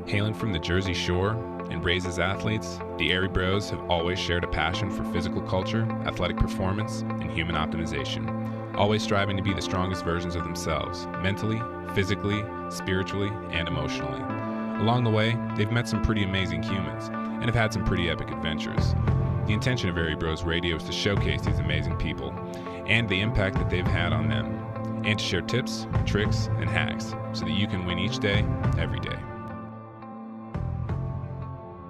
Hailing from the Jersey Shore and raised as athletes, the Airey Bros have always shared a passion for physical culture, athletic performance, and human optimization, always striving to be the strongest versions of themselves, mentally, physically, spiritually, and emotionally. Along the way, they've met some pretty amazing humans and have had some pretty epic adventures. The intention of Airey Bros Radio is to showcase these amazing people and the impact that they've had on them, and to share tips, tricks, and hacks so that you can win each day, every day.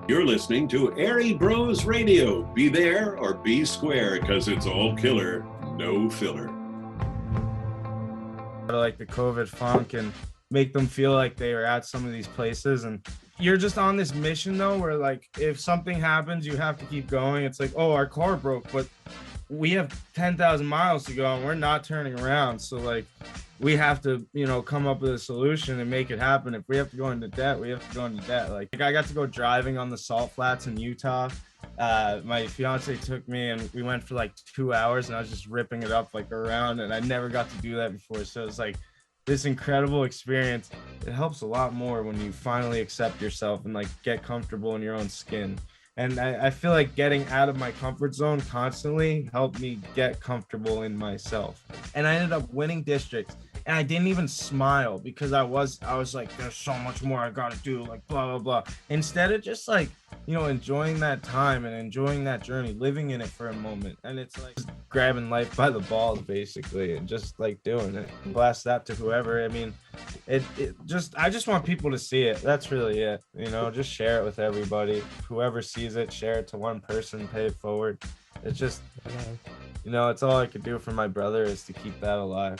You're listening to Airey Bros Radio. Be there or be square, because it's all killer, no filler. Like the COVID funk and make them feel like they are at some of these places. And you're just on this mission though, where like if something happens, you have to keep going. It's like, oh, our car broke, but we have 10,000 miles to go and we're not turning around. So like we have to, come up with a solution and make it happen. If we have to go into debt, we have to go into debt. Like I got to go driving on the salt flats in Utah. My fiance took me and we went for like 2 hours and I was just ripping it up like around, and I never got to do that before. So it's like this incredible experience. It helps a lot more when you finally accept yourself and like get comfortable in your own skin. And I feel like getting out of my comfort zone constantly helped me get comfortable in myself. And I ended up winning districts. And I didn't even smile because I was like, there's so much more I gotta do, like blah, blah, blah. Instead of just like, enjoying that time and enjoying that journey, living in it for a moment. And it's like just grabbing life by the balls basically and just like doing it. Blast that to whoever. I mean, I just want people to see it. That's really it. Just share it with everybody. Whoever sees it, share it to one person, pay it forward. It's just, it's all I could do for my brother is to keep that alive.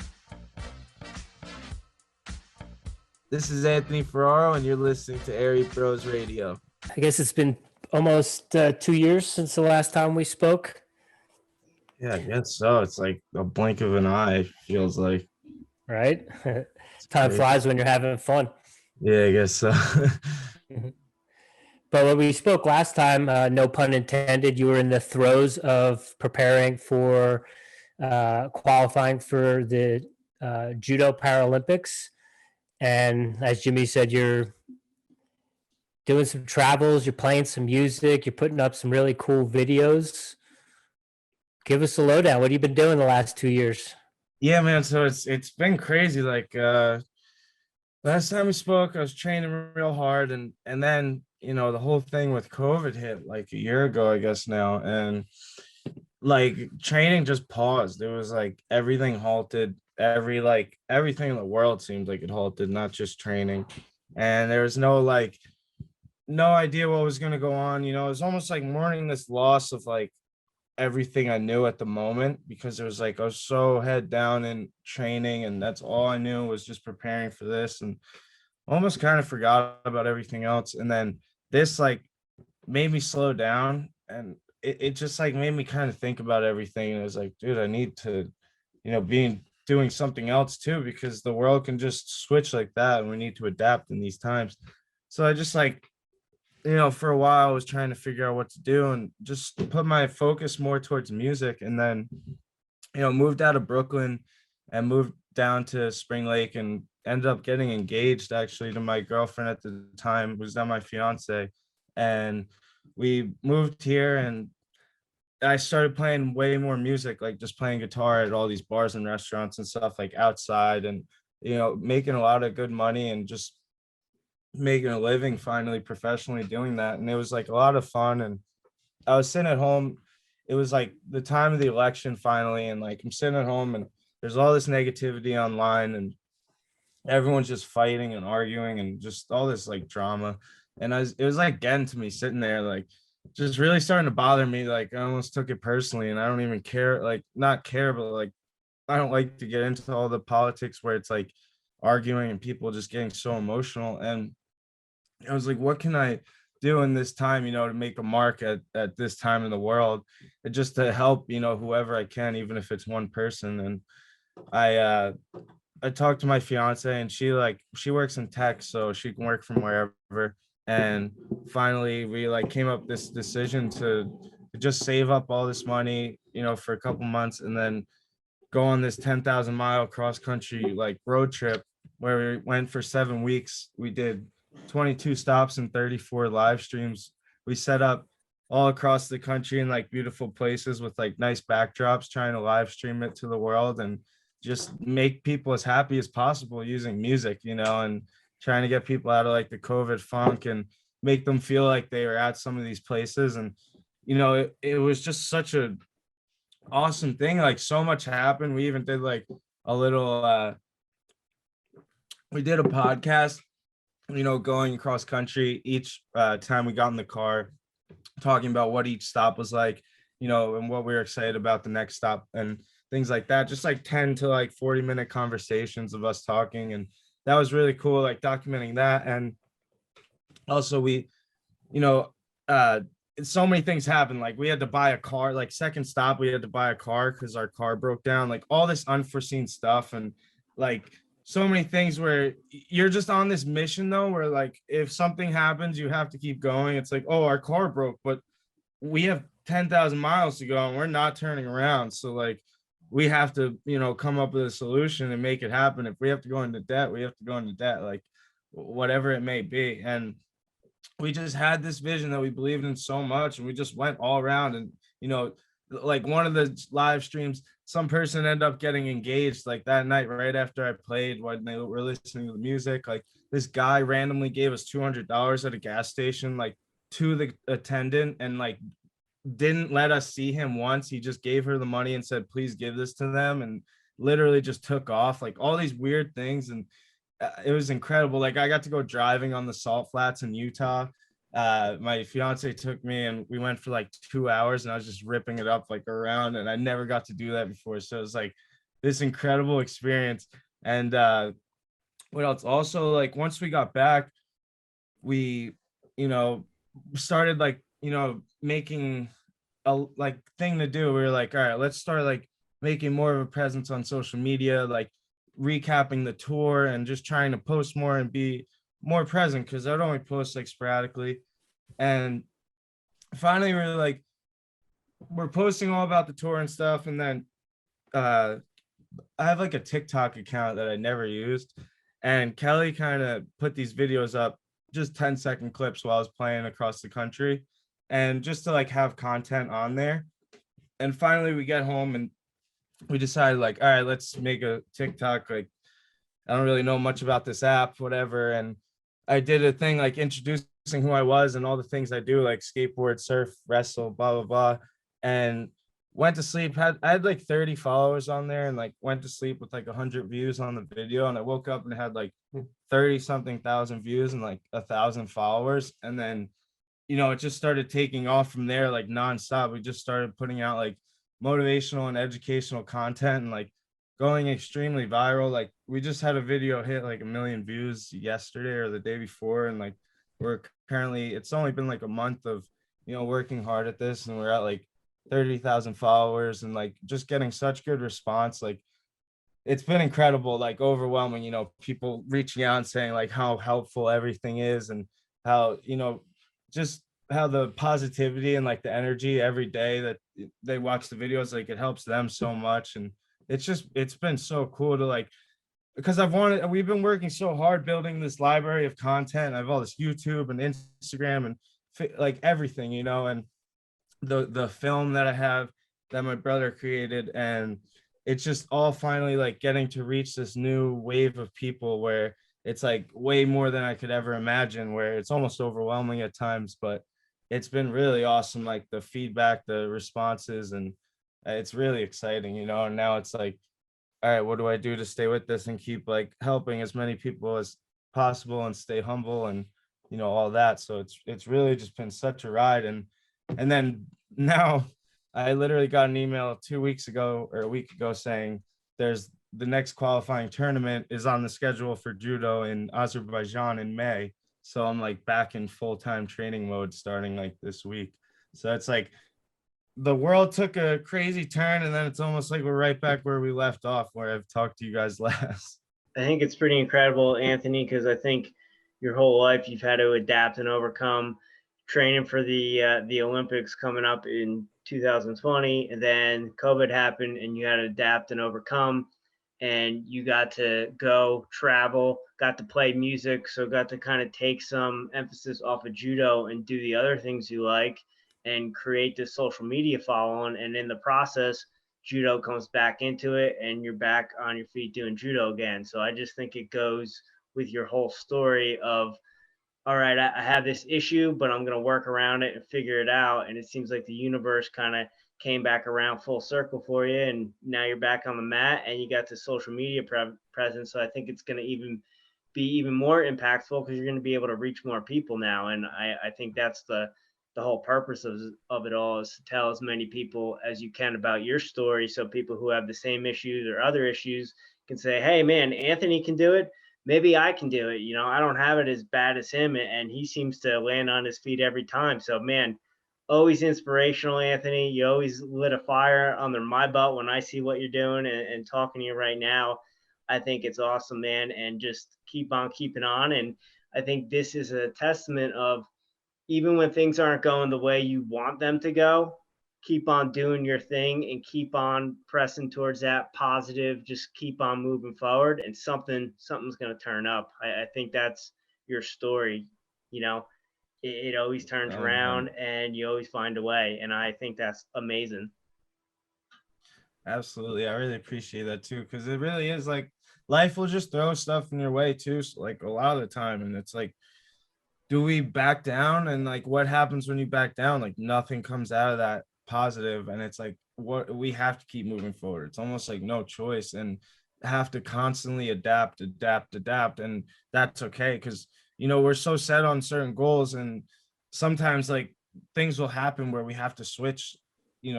This is Anthony Ferraro, and you're listening to Airey Bros Radio. I guess it's been almost 2 years since the last time we spoke. Yeah, I guess so. It's like a blink of an eye, feels like. Right? Time flies when you're having fun. Yeah, I guess so. But when we spoke last time, no pun intended, you were in the throes of preparing for qualifying for the Judo Paralympics. And as Jimmy said, you're doing some travels, you're playing some music, you're putting up some really cool videos. Give us a lowdown. What have you been doing the last 2 years? Yeah, man. So it's been crazy. Like last time we spoke, I was training real hard, and then the whole thing with COVID hit like a year ago, I guess now, and like training just paused. It was like everything halted. Everything in the world seemed like it halted, not just training. And there was no idea what was going to go on. It was almost like mourning this loss of like everything I knew at the moment, because it was like I was so head down in training, and that's all I knew was just preparing for this, and almost kind of forgot about everything else. And then this like made me slow down, and it just like made me kind of think about everything. And it was like, dude, I need to, doing something else too, because the world can just switch like that and we need to adapt in these times. So I just like, for a while I was trying to figure out what to do and just put my focus more towards music. And then, moved out of Brooklyn and moved down to Spring Lake and ended up getting engaged actually to my girlfriend at the time, who's now my fiance. And we moved here and I started playing way more music, like just playing guitar at all these bars and restaurants and stuff, like outside, and making a lot of good money and just making a living finally professionally doing that. And it was like a lot of fun. And I was sitting at home. It was like the time of the election finally, and like I'm sitting at home and there's all this negativity online and everyone's just fighting and arguing and just all this like drama. And it was like getting to me sitting there, like just really starting to bother me. Like I almost took it personally, and I don't even care, like not care, but like I don't like to get into all the politics where it's like arguing and people just getting so emotional. And I was like, what can I do in this time, to make a mark at this time in the world, and just to help, whoever I can, even if it's one person. And I talked to my fiance, and she works in tech, so she can work from wherever. And finally we like came up this decision to just save up all this money, for a couple months, and then go on this 10,000 mile cross country like road trip where we went for 7 weeks. We did 22 stops and 34 live streams. We set up all across the country in like beautiful places with like nice backdrops, trying to live stream it to the world and just make people as happy as possible using music, and trying to get people out of like the COVID funk and make them feel like they were at some of these places. And, it was just such a awesome thing. Like so much happened. We even did like a little, we did a podcast, going across country each time we got in the car, talking about what each stop was like, and what we were excited about the next stop and things like that. Just like 10 to like 40-minute conversations of us talking. And that was really cool, like documenting that. And also we, uh, so many things happened. Like we had to buy a car, like second stop, we had to buy a car because our car broke down, like all this unforeseen stuff. And like so many things where you're just on this mission though, where like if something happens, you have to keep going. It's like, oh, our car broke, but we have 10,000 miles to go and we're not turning around. So like we have to, come up with a solution and make it happen. If we have to go into debt, we have to go into debt, like whatever it may be. And we just had this vision that we believed in so much, and we just went all around. And like one of the live streams, some person ended up getting engaged like that night right after I played, when they were listening to the music. Like this guy randomly gave us $200 at a gas station, like to the attendant, and like didn't let us see him once. He just gave her the money and said, please give this to them, and literally just took off. Like all these weird things. And it was incredible. Like I got to go driving on the salt flats in Utah. My fiance took me and we went for like 2 hours, and I was just ripping it up like around, and I never got to do that before. So it was like this incredible experience. And what else? Also, like once we got back, we, started like, making a like thing to do. We were like, all right, let's start like making more of a presence on social media, like recapping the tour and just trying to post more and be more present, because I'd only post like sporadically. And finally we're like, we're posting all about the tour and stuff. And then I have like a TikTok account that I never used, and Kelly kind of put these videos up, just 10-second clips while I was playing across the country, and just to like have content on there. And finally we get home and we decided like, all right, let's make a TikTok. Like I don't really know much about this app, whatever. And I did a thing like introducing who I was and all the things I do, like skateboard, surf, wrestle, blah, blah, blah. And went to sleep. I had like 30 followers on there, and like went to sleep with like 100 views on the video. And I woke up and had like 30 something thousand views and like 1,000 followers. And then, it just started taking off from there, like nonstop. We just started putting out like motivational and educational content, and like going extremely viral. Like we just had a video hit like 1 million views yesterday or the day before. And like we're currently, it's only been like a month of, working hard at this, and we're at like 30,000 followers, and like just getting such good response. Like it's been incredible, like overwhelming, people reaching out and saying like how helpful everything is, and how, just how the positivity and like the energy every day that they watch the videos, like it helps them so much. And it's been so cool to like, because we've been working so hard building this library of content. I have all this YouTube and Instagram and like everything, and the film that I have that my brother created. And it's just all finally like getting to reach this new wave of people where it's like way more than I could ever imagine, where it's almost overwhelming at times. But it's been really awesome, like the feedback, the responses, and it's really exciting, and now it's like, all right, what do I do to stay with this and keep like helping as many people as possible and stay humble and, all that. So it's really just been such a ride. And then now I literally got an email 2 weeks ago or a week ago saying there's the next qualifying tournament is on the schedule for judo in Azerbaijan in May. So I'm like back in full-time training mode starting like this week. So it's like the world took a crazy turn, and then it's almost like we're right back where we left off, where I've talked to you guys last. I think it's pretty incredible, Anthony, because I think your whole life you've had to adapt and overcome, training for the Olympics coming up in 2020, and then COVID happened and you had to adapt and overcome. and you got to go travel, got to play music, so got to kind of take some emphasis off of judo and do the other things you like and create this social media following. And in the process, judo comes back into it and you're back on your feet doing judo again. So I just think it goes with your whole story of, all right, I have this issue, but I'm going to work around it and figure it out. And it seems like the universe kind of came back around full circle for you. And now you're back on the mat and you got the social media presence. So I think it's going to be even more impactful because you're going to be able to reach more people now. And I think that's the whole purpose of it all, is to tell as many people as you can about your story. So people who have the same issues or other issues can say, hey man, Anthony can do it. Maybe I can do it. I don't have it as bad as him, and he seems to land on his feet every time. So man, always inspirational, Anthony. You always lit a fire under my butt when I see what you're doing, and talking to you right now. I think it's awesome, man. And just keep on keeping on. And I think this is a testament of, even when things aren't going the way you want them to go, keep on doing your thing and keep on pressing towards that positive. Just keep on moving forward, and something's going to turn up. I think that's your story. It always turns around and you always find a way. And I think that's amazing. Absolutely. I really appreciate that too, because it really is like life will just throw stuff in your way too, so like a lot of the time. And it's like, do we back down? And like, what happens when you back down? Like nothing comes out of that positive. And it's like, what we have to keep moving forward. It's almost like no choice, and have to constantly adapt. And that's okay. Cause we're so set on certain goals, and sometimes like things will happen where we have to switch,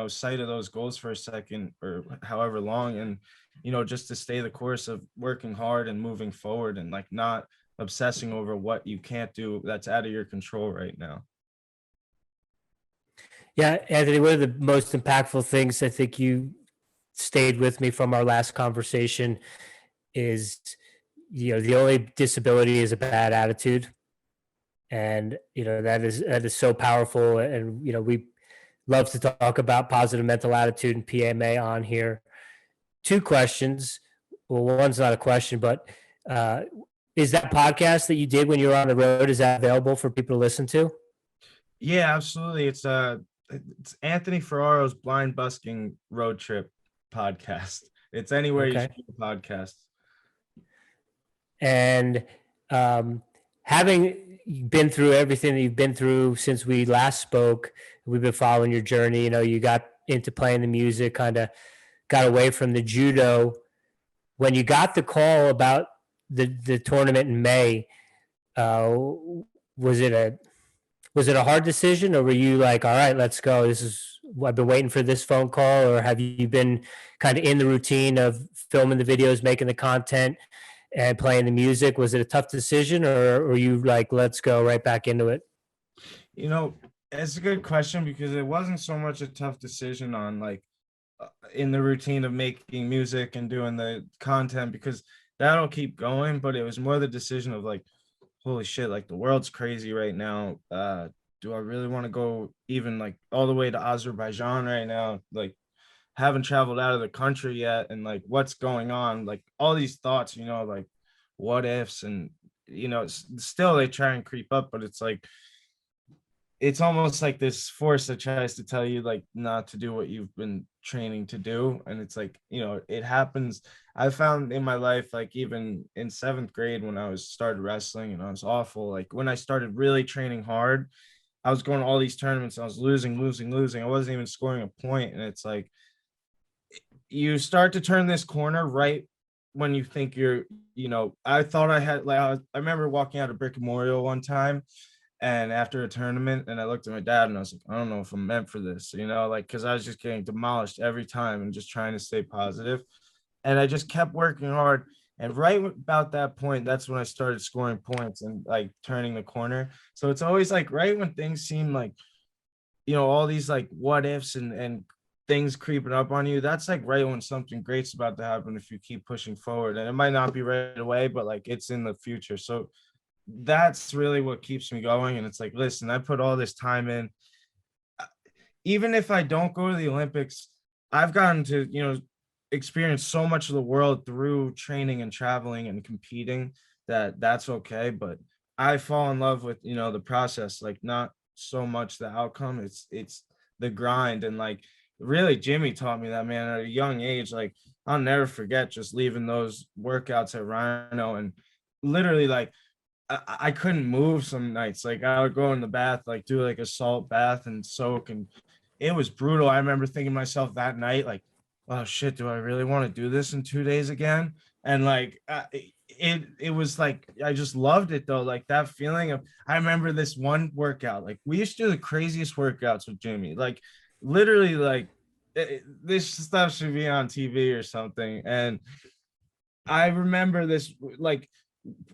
sight of those goals for a second or however long. And, just to stay the course of working hard and moving forward, and like not obsessing over what you can't do that's out of your control right now. Yeah, Anthony, one of the most impactful things I think you stayed with me from our last conversation is, the only disability is a bad attitude. And, that is so powerful. And, we love to talk about positive mental attitude and PMA on here. 2 questions. Well, one's not a question, but is that podcast that you did when you were on the road, is that available for people to listen to? Yeah, absolutely. It's Anthony Ferraro's Blind Busking Road Trip podcast. It's anywhere you see the podcast. And having been through everything that you've been through since we last spoke, we've been following your journey. You got into playing the music, kind of got away from the judo. When you got the call about the tournament in May, was it a hard decision, or were you like, all right, let's go? I've been waiting for this phone call, or have you been kind of in the routine of filming the videos, making the content, and playing the music? Was it a tough decision, or were you like, let's go right back into it? It's a good question, because it wasn't so much a tough decision on like in the routine of making music and doing the content, because that'll keep going. But it was more the decision of like, holy shit, like the world's crazy right now. Do I really want to go even like all the way to Azerbaijan right now? Like, haven't traveled out of the country yet, and like what's going on, like all these thoughts, like what ifs, and still they try and creep up. But it's like, it's almost like this force that tries to tell you like not to do what you've been training to do. And it's like, it happens. I found in my life, like even in 7th grade when I started wrestling and I was awful, like when I started really training hard, I was going to all these tournaments, I was losing. I wasn't even scoring a point. And it's like, you start to turn this corner right when you think I thought I had, like, I remember walking out of Brick Memorial one time, and after a tournament, and I looked at my dad and I was like, I don't know if I'm meant for this, like, because I was just getting demolished every time and just trying to stay positive. And I just kept working hard. And right about that point, that's when I started scoring points and like turning the corner. So it's always like right when things seem like, all these like what ifs and things creeping up on you, that's like right when something great's about to happen if you keep pushing forward. And it might not be right away, but like it's in the future. So that's really what keeps me going. And it's like, listen, I put all this time in. Even if I don't go to the Olympics, I've gotten to, experience so much of the world through training and traveling and competing that's okay. But I fall in love with, the process, like not so much the outcome. It's the grind. And like really Jimmy taught me that, man, at a young age. Like I'll never forget just leaving those workouts at Rhino and literally like I couldn't move some nights. Like I would go in the bath, like do like a salt bath and soak, and it was brutal. I remember thinking to myself that night, like, oh shit, do I really want to do this in 2 days again? And like it was like I just loved it though. Like that feeling of, I remember this one workout. Like we used to do the craziest workouts with Jimmy. Like literally, like this stuff should be on TV or something. And I remember this like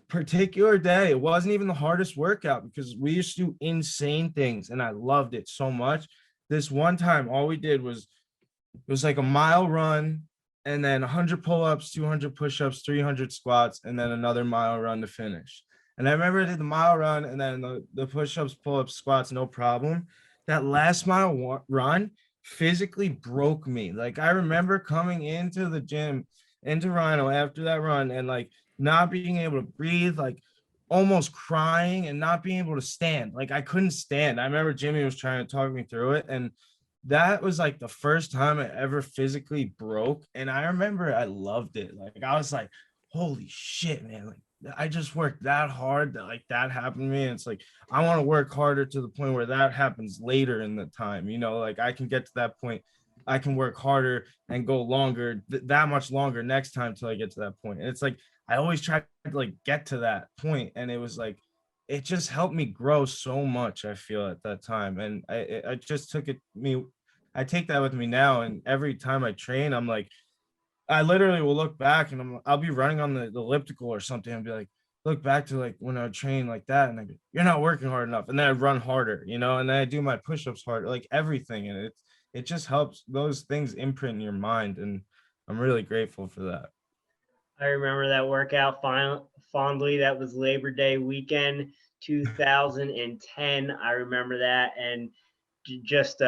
particular day. It wasn't even the hardest workout because we used to do insane things and I loved it so much. This one time, all we did was it was like a mile run and then 100 pull-ups, 200 push-ups, 300 squats, and then another mile run to finish. And I remember I did the mile run and then the push-ups, pull-ups, squats, no problem. That last mile run physically broke me. Like I remember coming into the gym, into Rhino after that run and like not being able to breathe, like almost crying and not being able to stand. Like I couldn't stand. I remember Jimmy was trying to talk me through it. And that was like the first time I ever physically broke. And I remember I loved it. Like I was like, holy shit, man. Like I just worked that hard that like that happened to me. And it's like, I want to work harder to the point where that happens later in the time, like I can get to that point. I can work harder and go longer, that much longer next time till I get to that point. And it's like, I always try to like get to that point. And it was like, it just helped me grow so much, I feel, at that time. And I just I take that with me now. And every time I train, I'm like, I literally will look back and I'll be running on the elliptical or something and be like, look back to like when I train like that. And I go, you're not working hard enough. And then I run harder, and then I do my push-ups harder, like everything. And it just helps, those things imprint in your mind. And I'm really grateful for that. I remember that workout fondly. That was Labor Day weekend, 2010. I remember that. And just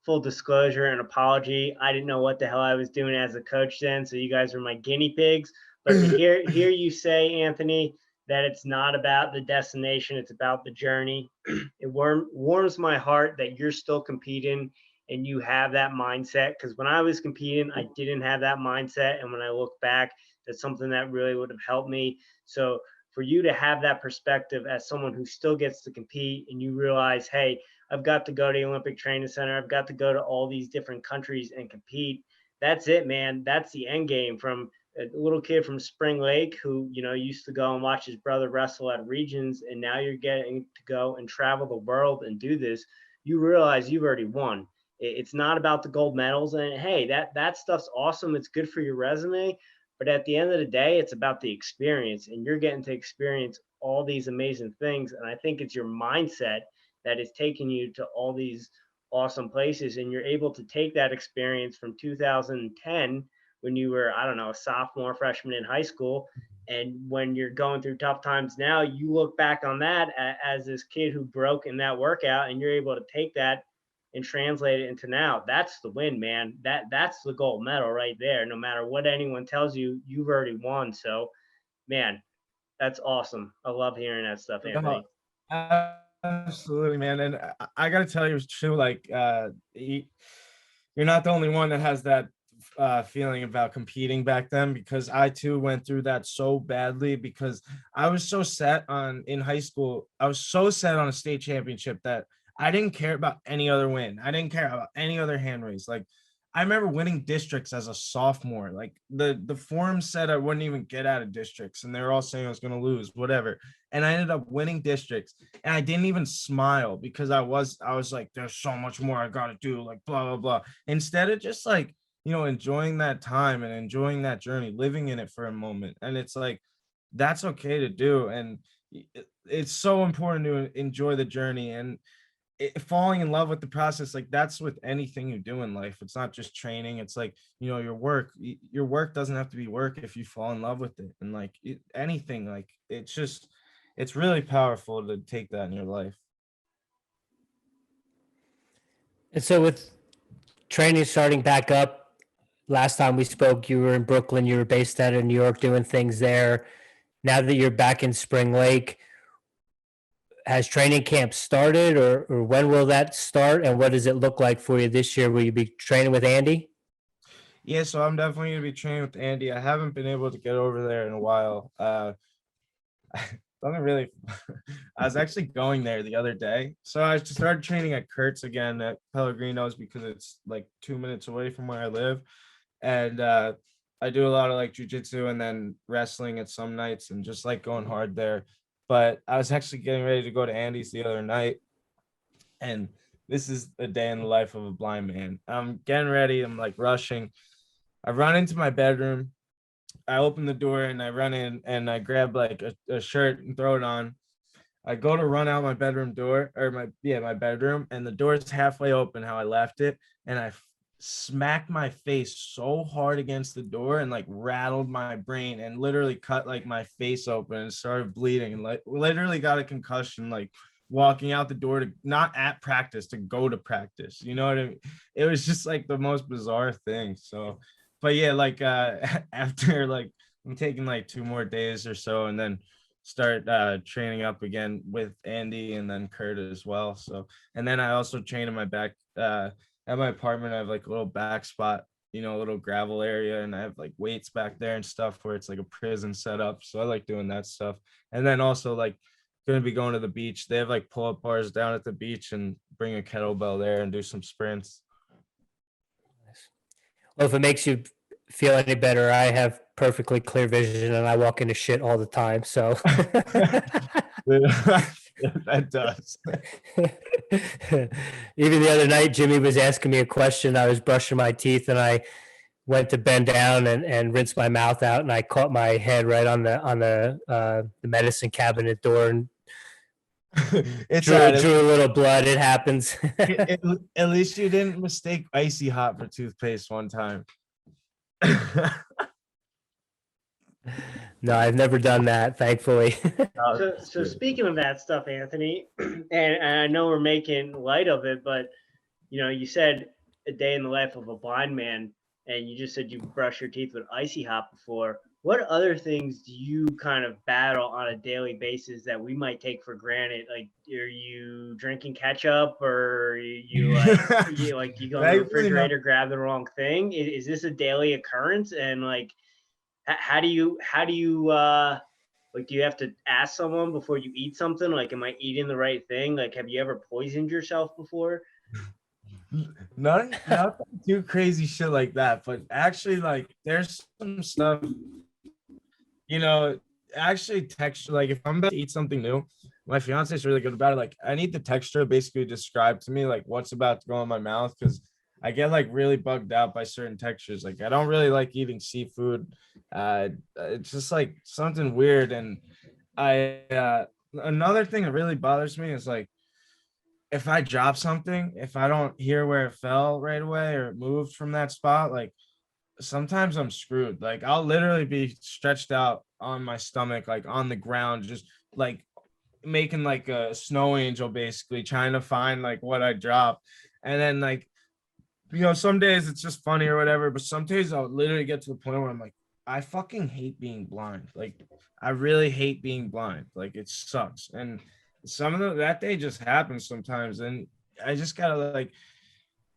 full disclosure and apology, I didn't know what the hell I was doing as a coach then. So you guys were my guinea pigs. But to hear you say, Anthony, that it's not about the destination, it's about the journey. It warms my heart that you're still competing and you have that mindset. Because when I was competing, I didn't have that mindset. And when I look back, that's something that really would have helped me. So for you to have that perspective as someone who still gets to compete and you realize, hey, I've got to go to the Olympic Training Center, I've got to go to all these different countries and compete. That's it, man. That's the end game. From a little kid from Spring Lake who, used to go and watch his brother wrestle at regions, and now you're getting to go and travel the world and do this. You realize you've already won. It's not about the gold medals. And hey, that stuff's awesome. It's good for your resume. But at the end of the day, it's about the experience, and you're getting to experience all these amazing things. And I think it's your mindset that is taking you to all these awesome places. And you're able to take that experience from 2010 when you were, I don't know, a sophomore, freshman in high school. And when you're going through tough times now, you look back on that as this kid who broke in that workout, and you're able to take that and translate it into now. That's the win, man. That's the gold medal right there. No matter what anyone tells you, you've already won. So, man, that's awesome. I love hearing that stuff, Anthony. Absolutely, man. And I got to tell you, it's true. Like, you're not the only one that has that feeling about competing back then, because I too went through that so badly, because I was so set on, in high school, I was so set on a state championship that I didn't care about any other win. I didn't care about any other hand raise. Like, I remember winning districts as a sophomore. Like the forum said I wouldn't even get out of districts, and they were all saying I was going to lose, whatever. And I ended up winning districts, and I didn't even smile because I was like, there's so much more I got to do, like blah, blah, blah. Instead of just like, enjoying that time and enjoying that journey, living in it for a moment. And it's like, that's okay to do. And it's so important to enjoy the journey and falling in love with the process. Like that's with anything you do in life. It's not just training. It's like, your work doesn't have to be work if you fall in love with it. And like anything, like it's really powerful to take that in your life. And so with training starting back up, last time we spoke, you were in Brooklyn, you were based out of New York doing things there. Now that you're back in Spring Lake, has training camp started, or when will that start? And what does it look like for you this year? Will you be training with Andy? Yeah, so I'm definitely gonna be training with Andy. I haven't been able to get over there in a while. Doesn't really. I was actually going there the other day, so I just started training at Kurt's again at Pellegrino's because it's like 2 minutes away from where I live, and I do a lot of like jujitsu and then wrestling at some nights and just like going hard there. But I was actually getting ready to go to Andy's the other night, and this is a day in the life of a blind man. I'm getting ready. I'm like rushing. I run into my bedroom. I open the door and I run in and I grab like a shirt and throw it on. I go to run out my bedroom door or my bedroom, and the door is halfway open how I left it. And I smacked my face so hard against the door and like rattled my brain and literally cut like my face open and started bleeding and like literally got a concussion, like walking out the door to not at practice to go to practice. You know what I mean? It was just like the most bizarre thing. So but yeah, like after like I'm taking like 2 more days or so and then start training up again with Andy and then Kurt as well. So and then I also train in my back at my apartment. I have like a little back spot, you know, a little gravel area, and I have like weights back there and stuff where it's like a prison setup. So I like doing that stuff. And then also like gonna be going to the beach. They have like pull-up bars down at the beach and bring a kettlebell there and do some sprints. Well, if it makes you feel any better, I have perfectly clear vision and I walk into shit all the time. So That does. Even the other night, Jimmy was asking me a question. I was brushing my teeth and I went to bend down and rinse my mouth out, and I caught my head right on the medicine cabinet door and It's drew, all right. drew a little blood. It happens. At least you didn't mistake icy hot for toothpaste one time. No, I've never done that, thankfully. So speaking of that stuff, Anthony, and I know we're making light of it, but you know, you said a day in the life of a blind man, and you just said you brush your teeth with icy hot before. What other things do you kind of battle on a daily basis that we might take for granted? Like, are you drinking ketchup, or you like you go in the refrigerator, grab the wrong thing? Is this a daily occurrence? And like, how do you like, do you have to ask someone before you eat something? Like, am I eating the right thing? Like, have you ever poisoned yourself before? Not too crazy shit like that, but actually, like, there's some stuff, you know, actually texture. Like, if I'm about to eat something new, my fiance is really good about it. Like, I need the texture to basically describe to me like what's about to go in my mouth, because I get like really bugged out by certain textures. Like, I don't really like eating seafood. It's just like something weird. And another thing that really bothers me is like, if I drop something, if I don't hear where it fell right away or it moved from that spot, like sometimes I'm screwed. Like, I'll literally be stretched out on my stomach, like on the ground, just like making like a snow angel, basically trying to find like what I dropped. And then like, you know, some days it's just funny or whatever, but some days I'll literally get to the point where I'm like, I fucking hate being blind. Like, I really hate being blind. Like, it sucks. And some of that day just happens sometimes. And I just gotta like,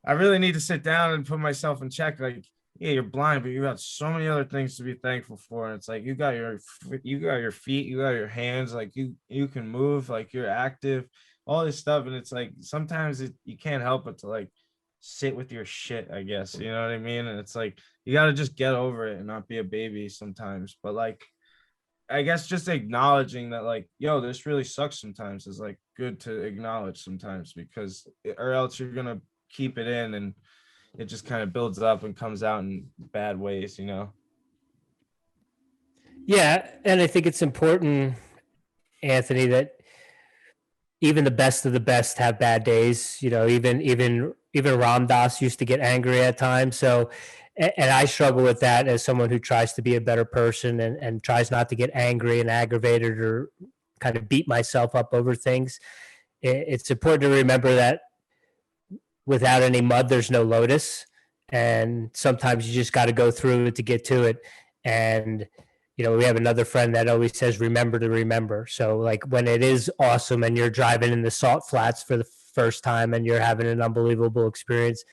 I really need to sit down and put myself in check. Like, yeah, you're blind, but you got so many other things to be thankful for. And it's like, you got your feet, you got your hands, like you can move, like you're active, all this stuff. And it's like, sometimes you can't help but to like sit with your shit, I guess, you know what I mean? And it's like, you got to just get over it and not be a baby sometimes. But like, I guess just acknowledging that, like, yo, this really sucks sometimes is like good to acknowledge sometimes, because or else you're gonna keep it in and it just kind of builds up and comes out in bad ways, you know? Yeah, and I think it's important, Anthony, that even the best of the best have bad days. You know, even Ram Dass used to get angry at times. So, and I struggle with that as someone who tries to be a better person and tries not to get angry and aggravated or kind of beat myself up over things. It's important to remember that without any mud, there's no lotus. and sometimes you just got to go through it to get to it. And we have another friend that always says, remember to remember. So like when it is awesome and you're driving in the salt flats for the first time and you're having an unbelievable experience,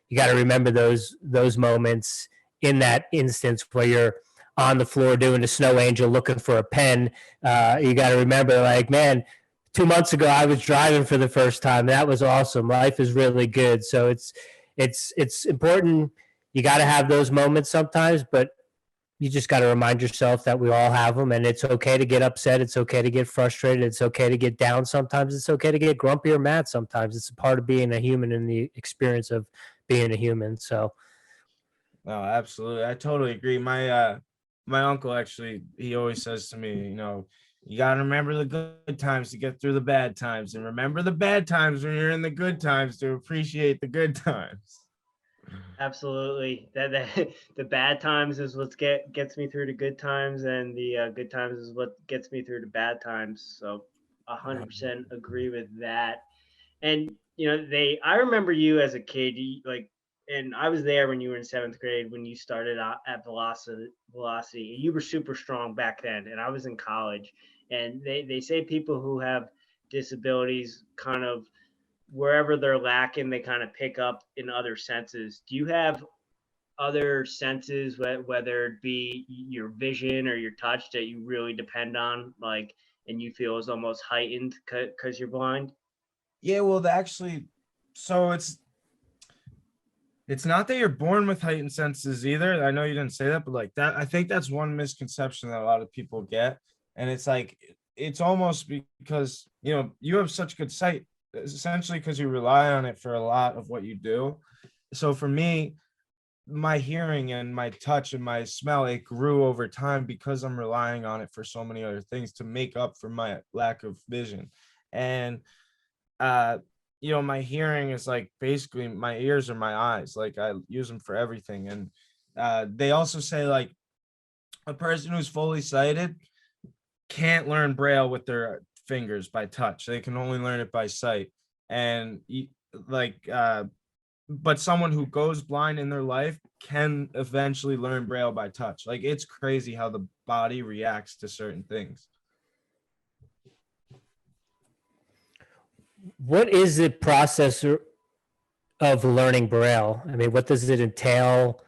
you got to remember those moments in that instance where you're on the floor doing the snow angel looking for a pen. You got to remember, like, man, 2 months ago I was driving for the first time. That was awesome. Life is really good. So it's important. You got to have those moments sometimes, but you just got to remind yourself that we all have them, and it's okay to get upset. It's okay to get frustrated. It's okay to get down sometimes. It's okay to get grumpy or mad sometimes. It's a part of being a human and the experience of being a human. So, No, absolutely. I totally agree. My uncle actually, he always says to me, you got to remember the good times to get through the bad times, and remember the bad times when you're in the good times to appreciate the good times. Absolutely. That the bad times is what gets me through the good times, and the good times is what gets me through the bad times. So 100% agree with that. And I remember you as a kid, and I was there when you were in 7th grade when you started out at Velocity. You were super strong back then, and I was in college. And they say people who have disabilities kind of wherever they're lacking, they kind of pick up in other senses. Do you have other senses, whether it be your vision or your touch, that you really depend on, like, and you feel is almost heightened because you're blind? Yeah, well, so it's not that you're born with heightened senses either. I know you didn't say that, but like that, I think that's one misconception that a lot of people get. And it's like, it's almost because, you have such good sight, essentially because you rely on it for a lot of what you do. So for me, my hearing and my touch and my smell, it grew over time because I'm relying on it for so many other things to make up for my lack of vision. And my hearing is like basically my ears are my eyes. Like I use them for everything. And they also say like a person who's fully sighted can't learn Braille with their fingers by touch. They can only learn it by sight. And but someone who goes blind in their life can eventually learn Braille by touch. Like it's crazy how the body reacts to certain things. what is the process of learning Braille? I mean, what does it entail?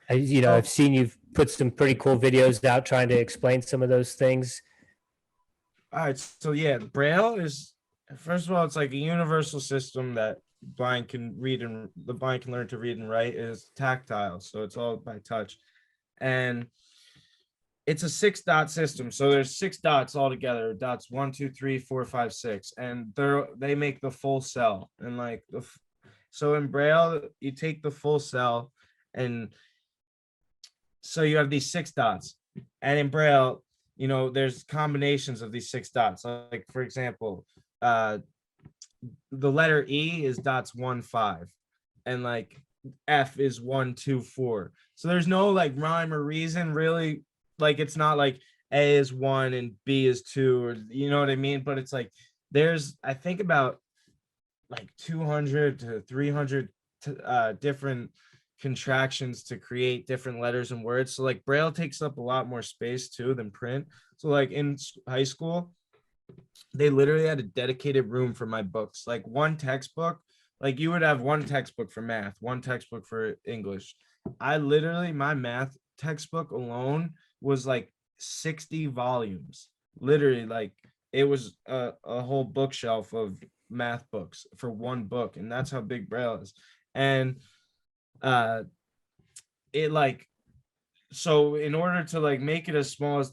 I've seen you've put some pretty cool videos out trying to explain some of those things. All right, so yeah, Braille is, first of all, it's like a universal system that the blind can learn to read and write. Is tactile, so it's all by touch, and it's a 6-dot system. So there's 6 dots all together. Dots 1, 2, 3, 4, 5, 6, and they make the full cell. And like so in Braille, you take the full cell, and so you have these 6 dots, and in Braille, there's combinations of these 6 dots. Like for example, the letter E is dots 1, 5, and like F is 1, 2, 4. So there's no like rhyme or reason really. Like it's not like A is 1 and B is 2, or you know what I mean? But it's like there's, I think, about like 200 to 300 different contractions to create different letters and words. So like Braille takes up a lot more space too than print. So like in high school, they literally had a dedicated room for my books. Like one textbook, like you would have one textbook for math, one textbook for English. My math textbook alone was like 60 volumes. Literally, like it was a whole bookshelf of math books for one book. And that's how big Braille is. And it like, so in order to like make it as small as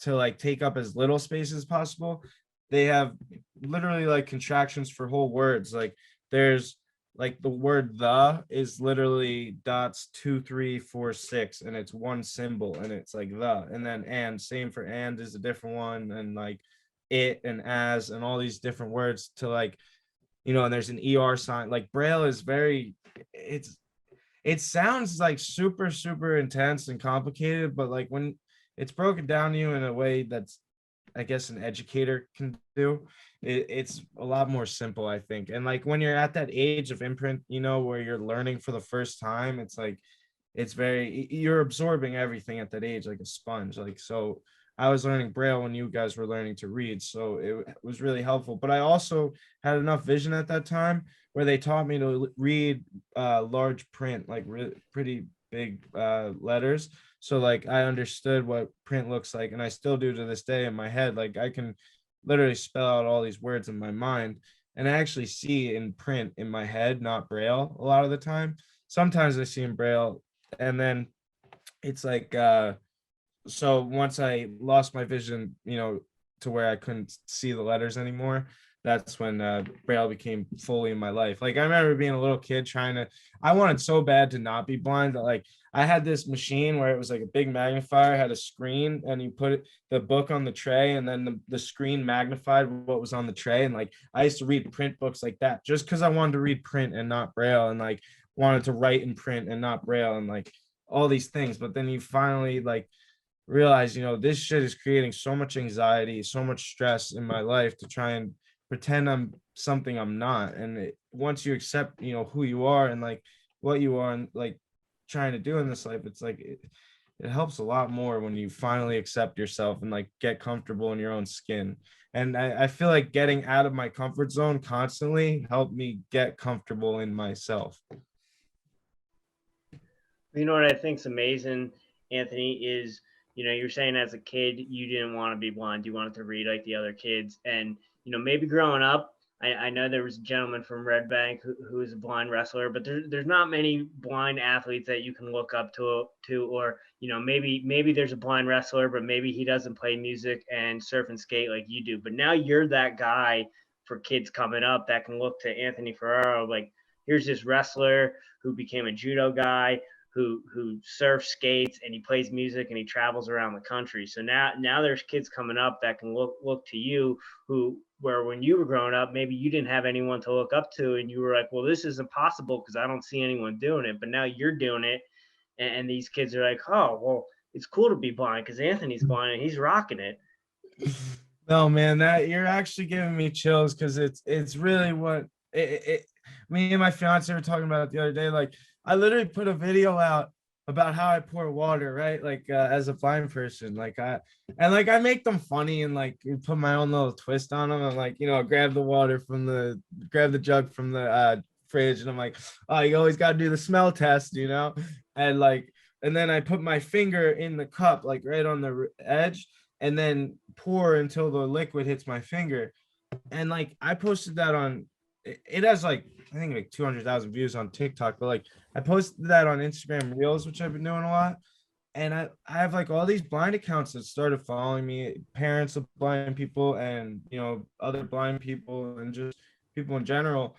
to like take up as little space as possible, they have literally like contractions for whole words. Like there's like the word the is literally dots 2, 3, 4, 6, and it's one symbol, and it's like the, and then and same for and is a different one, and like it and as and all these different words to like, and there's an ER sign. Like Braille is it sounds like super, super intense and complicated, but like when it's broken down to you in a way that's I guess an educator can do. It's a lot more simple, I think. And like when you're at that age of imprint, where you're learning for the first time, it's like you're absorbing everything at that age like a sponge. Like, so I was learning Braille when you guys were learning to read, so it was really helpful. But I also had enough vision at that time where they taught me to read large print, like pretty big letters. So like I understood what print looks like, and I still do to this day in my head. Like I can literally spell out all these words in my mind, and I actually see in print in my head, not Braille a lot of the time. Sometimes I see in Braille, and then it's like so once I lost my vision, to where I couldn't see the letters anymore, that's when Braille became fully in my life. Like I remember being a little kid I wanted so bad to not be blind that like I had this machine where it was like a big magnifier, had a screen, and you put the book on the tray, and then the screen magnified what was on the tray. And like I used to read print books like that just because I wanted to read print and not Braille, and like wanted to write in print and not Braille, and like all these things. But then you finally like realize, this shit is creating so much anxiety, so much stress in my life to try and pretend I'm something I'm not. And once you accept, who you are and like what you are and like trying to do in this life, it's like it helps a lot more when you finally accept yourself and like get comfortable in your own skin. And I feel like getting out of my comfort zone constantly helped me get comfortable in myself. You know what I think's amazing, Anthony, is, you're saying as a kid, you didn't want to be blind. You wanted to read like the other kids. And, maybe growing up, I know there was a gentleman from Red Bank who is a blind wrestler, but there's not many blind athletes that you can look up to, or, maybe there's a blind wrestler, but maybe he doesn't play music and surf and skate like you do. But now you're that guy for kids coming up that can look to Anthony Ferraro, like, here's this wrestler who became a judo guy, who surfs, skates, and he plays music, and he travels around the country. So now there's kids coming up that can look to you, where when you were growing up, maybe you didn't have anyone to look up to, and you were like, well, this is impossible because I don't see anyone doing it. But now you're doing it, and these kids are like, oh, well, it's cool to be blind because Anthony's blind and he's rocking it. No, man, that you're actually giving me chills, because it's really what me and my fiance were talking about it the other day. Like I literally put a video out about how I pour water, right? Like as a blind person, like I make them funny and like put my own little twist on them. I'm like, grab the jug from the fridge, and I'm like, oh, you always got to do the smell test, and like, and then I put my finger in the cup, like right on the edge, and then pour until the liquid hits my finger. And like I posted that on, it has like I think like 200,000 views on TikTok, but like I posted that on Instagram Reels, which I've been doing a lot. And I have like all these blind accounts that started following me, parents of blind people and other blind people and just people in general.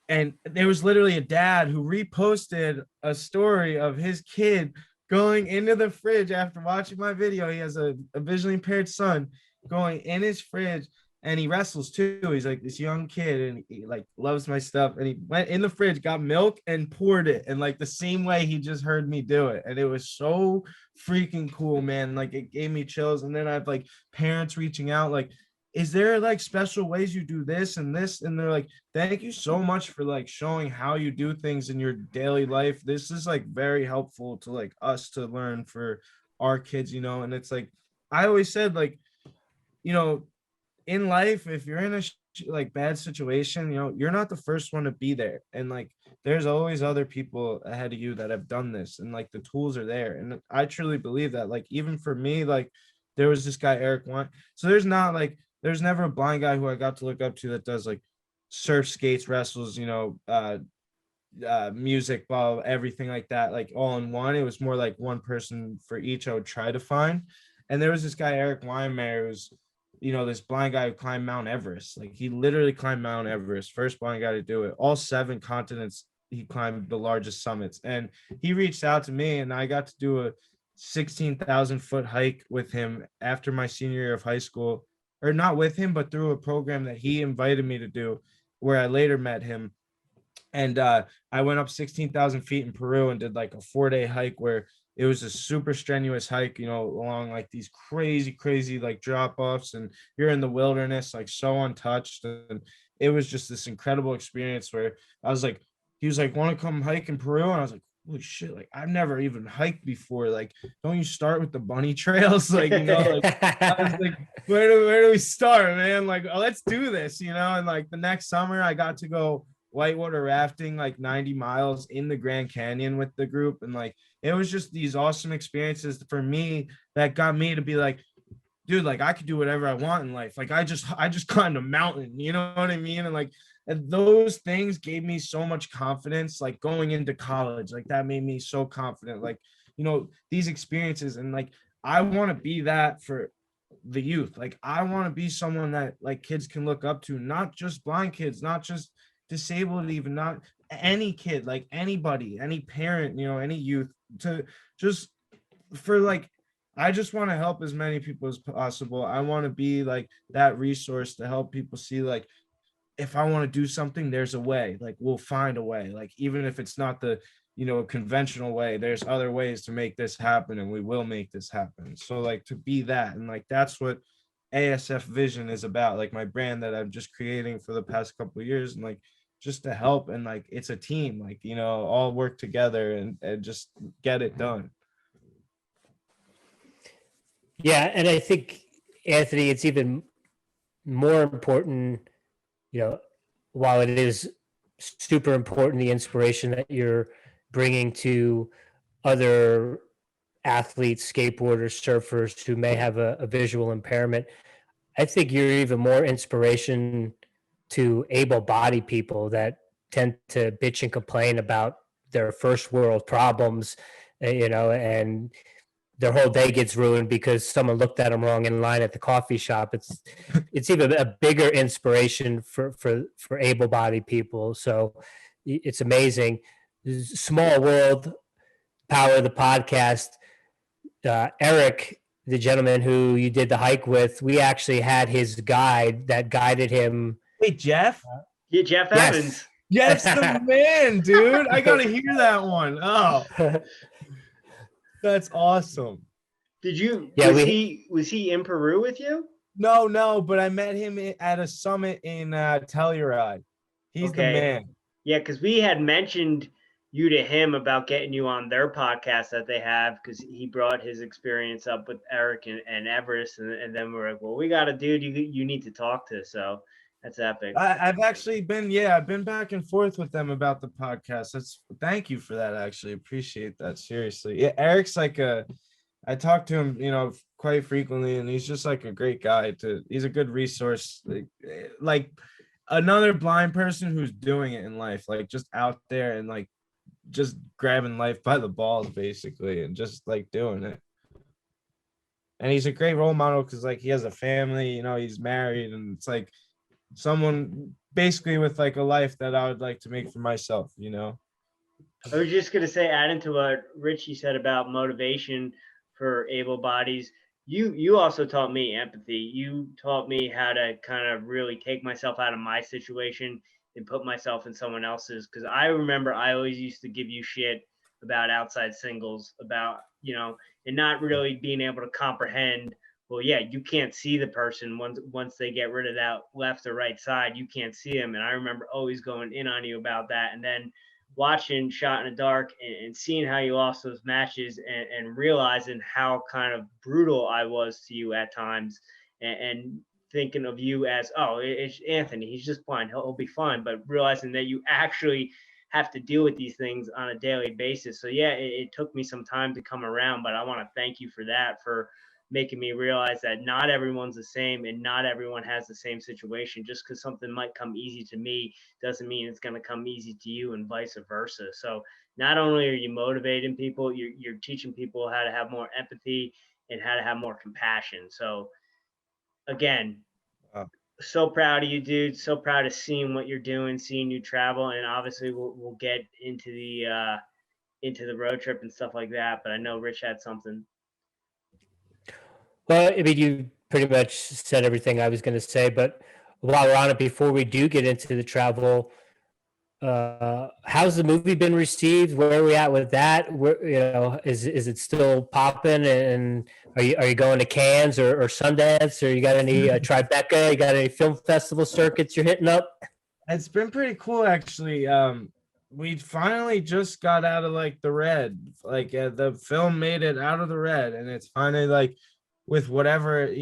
And there was literally a dad who reposted a story of his kid going into the fridge after watching my video. He has a visually impaired son, going in his fridge, and he wrestles too. He's like this young kid, and he like loves my stuff. And he went in the fridge, got milk, and poured it, and like the same way he just heard me do it. And it was so freaking cool, man. Like it gave me chills. And then I have like parents reaching out, like, is there like special ways you do this and this? And they're like, thank you so much for like showing how you do things in your daily life. This is like very helpful to like us to learn for our kids, And it's like I always said, like, in life, if you're in a like bad situation, you're not the first one to be there, and like there's always other people ahead of you that have done this, and like the tools are there. And I truly believe that, like, even for me, like there was this guy Eric Wine. So there's never a blind guy who I got to look up to that does like surf, skates, wrestles, music, blah, everything like that, like all in one. It was more like one person for each I would try to find. And there was this guy Eric Weinmeyer, who's this blind guy who climbed Mount Everest. Like he literally climbed Mount Everest, first blind guy to do it. All 7 continents, he climbed the largest summits. And he reached out to me, and I got to do a 16,000 foot hike with him after my senior year of high school, or not with him, but through a program that he invited me to do, where I later met him. And I went up 16,000 feet in Peru and did like a 4-day hike where it was a super strenuous hike, you know, along like these crazy like drop offs, and you're in the wilderness, like so untouched. And it was just this incredible experience where I was like, he was like, want to come hike in Peru? And I was like, holy shit, like I've never even hiked before. Like, don't you start with the bunny trails? Like, you know, like I was like, where do we start, man? Like, oh, let's do this, you know? And like the next summer I got to go whitewater rafting like 90 miles in the Grand Canyon with the group. And like, it was just these awesome experiences for me that got me to be like, dude, like I could do whatever I want in life. Like I just climbed a mountain, you know what I mean? And like, and those things gave me so much confidence, like going into college, like that made me so confident, like, you know, these experiences. And like, I want to be that for the youth. Like I want to be someone that like kids can look up to, not just blind kids, not just disabled, even not any kid, like anybody, any parent, you know, any youth, to just for like, I just want to help as many people as possible. I want to be like that resource to help people see, like, if I want to do something, there's a way, like we'll find a way, like even if it's not the, you know, conventional way, there's other ways to make this happen, and we will make this happen. So like to be that, and like that's what ASF Vision is about, like my brand that I'm just creating for the past couple of years, and like just to help. And like it's a team, like, you know, all work together and just get it done. Yeah, and I think, Anthony, it's even more important, you know, while it is super important, the inspiration that you're bringing to other athletes, skateboarders, surfers who may have a visual impairment, I think you're even more inspiration to able-bodied people that tend to bitch and complain about their first world problems, you know, and their whole day gets ruined because someone looked at them wrong in line at the coffee shop. It's even a bigger inspiration for able-bodied people. So it's amazing. Small world, power of the podcast. Eric, the gentleman who you did the hike with, we actually had his guide that guided him. Wait, Jeff? Yeah, Jeff Yes. Evans. Jeff's the man, dude. I gotta hear that one. Oh, that's awesome. Did you? Yeah, was he in Peru with you? No, but I met him at a summit in Telluride. He's the man. Yeah, because we had mentioned you to him about getting you on their podcast that they have, because he brought his experience up with Eric and Everest, and then we're like, well, we got a dude you need to talk to. So that's epic. I've actually been, I've been back and forth with them about the podcast. Thank you for that. I actually appreciate that. Seriously. Yeah, Eric's like I talk to him, you know, quite frequently, and he's just like a great guy he's a good resource. Like another blind person who's doing it in life, like just out there and like just grabbing life by the balls basically, and just like doing it. And he's a great role model because like he has a family, you know, he's married, and it's like someone basically with like a life that I would like to make for myself, you know. I was just gonna say, adding to what Richie said about motivation for able bodies, you also taught me empathy. You taught me how to kind of really take myself out of my situation and put myself in someone else's. Because I remember I always used to give you shit about outside singles, about, you know, and not really being able to comprehend, well, yeah, you can't see the person once they get rid of that left or right side, you can't see them. And I remember always going in on you about that. And then watching Shot in the Dark and seeing how you lost those matches, and realizing how kind of brutal I was to you at times, and thinking of you as, oh, it's Anthony, he's just blind, he'll be fine, but realizing that you actually have to deal with these things on a daily basis. So yeah, it took me some time to come around, but I want to thank you for that, for making me realize that not everyone's the same, and not everyone has the same situation. Just because something might come easy to me doesn't mean it's going to come easy to you, and vice versa. So not only are you motivating people, you're teaching people how to have more empathy and how to have more compassion. So again, so proud of you, dude. So proud of seeing what you're doing, seeing you travel, and obviously we'll get into the road trip and stuff like that. But I know Rich had something. Well, I mean, you pretty much said everything I was going to say, but while we're on it, before we do get into the travel, how's the movie been received? Where are we at with that? Where, is it still popping? And are you going to Cannes or Sundance? Or you got any Tribeca? You got any film festival circuits you're hitting up? It's been pretty cool actually. We finally just got out of like the red. Like the film made it out of the red, and it's finally like with whatever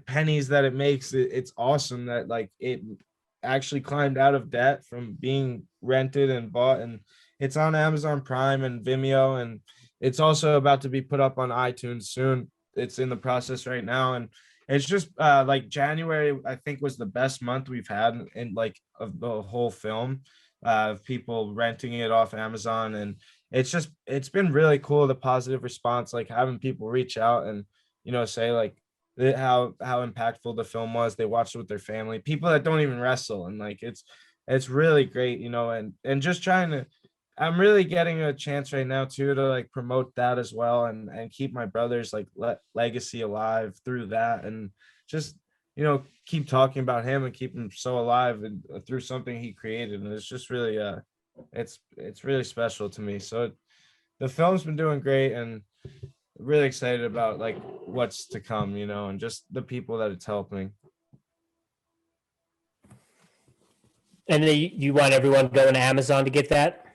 pennies that it makes. It's awesome that like it actually climbed out of debt from being rented and bought, and it's on Amazon Prime and Vimeo, and it's also about to be put up on iTunes soon. It's in the process right now, and it's just like January, I think, was the best month we've had in like of the whole film, of people renting it off Amazon. And it's been really cool, the positive response, like having people reach out and say like how impactful the film was. They watched it with their family, people that don't even wrestle, and like it's really great, and just trying to, I'm really getting a chance right now too to like promote that as well, and keep my brother's like legacy alive through that, and just keep talking about him and keep him so alive and through something he created. And it's just really it's really special to me. So the film's been doing great, and really excited about like what's to come, and just the people that it's helping. And then you want everyone going to Amazon to get that?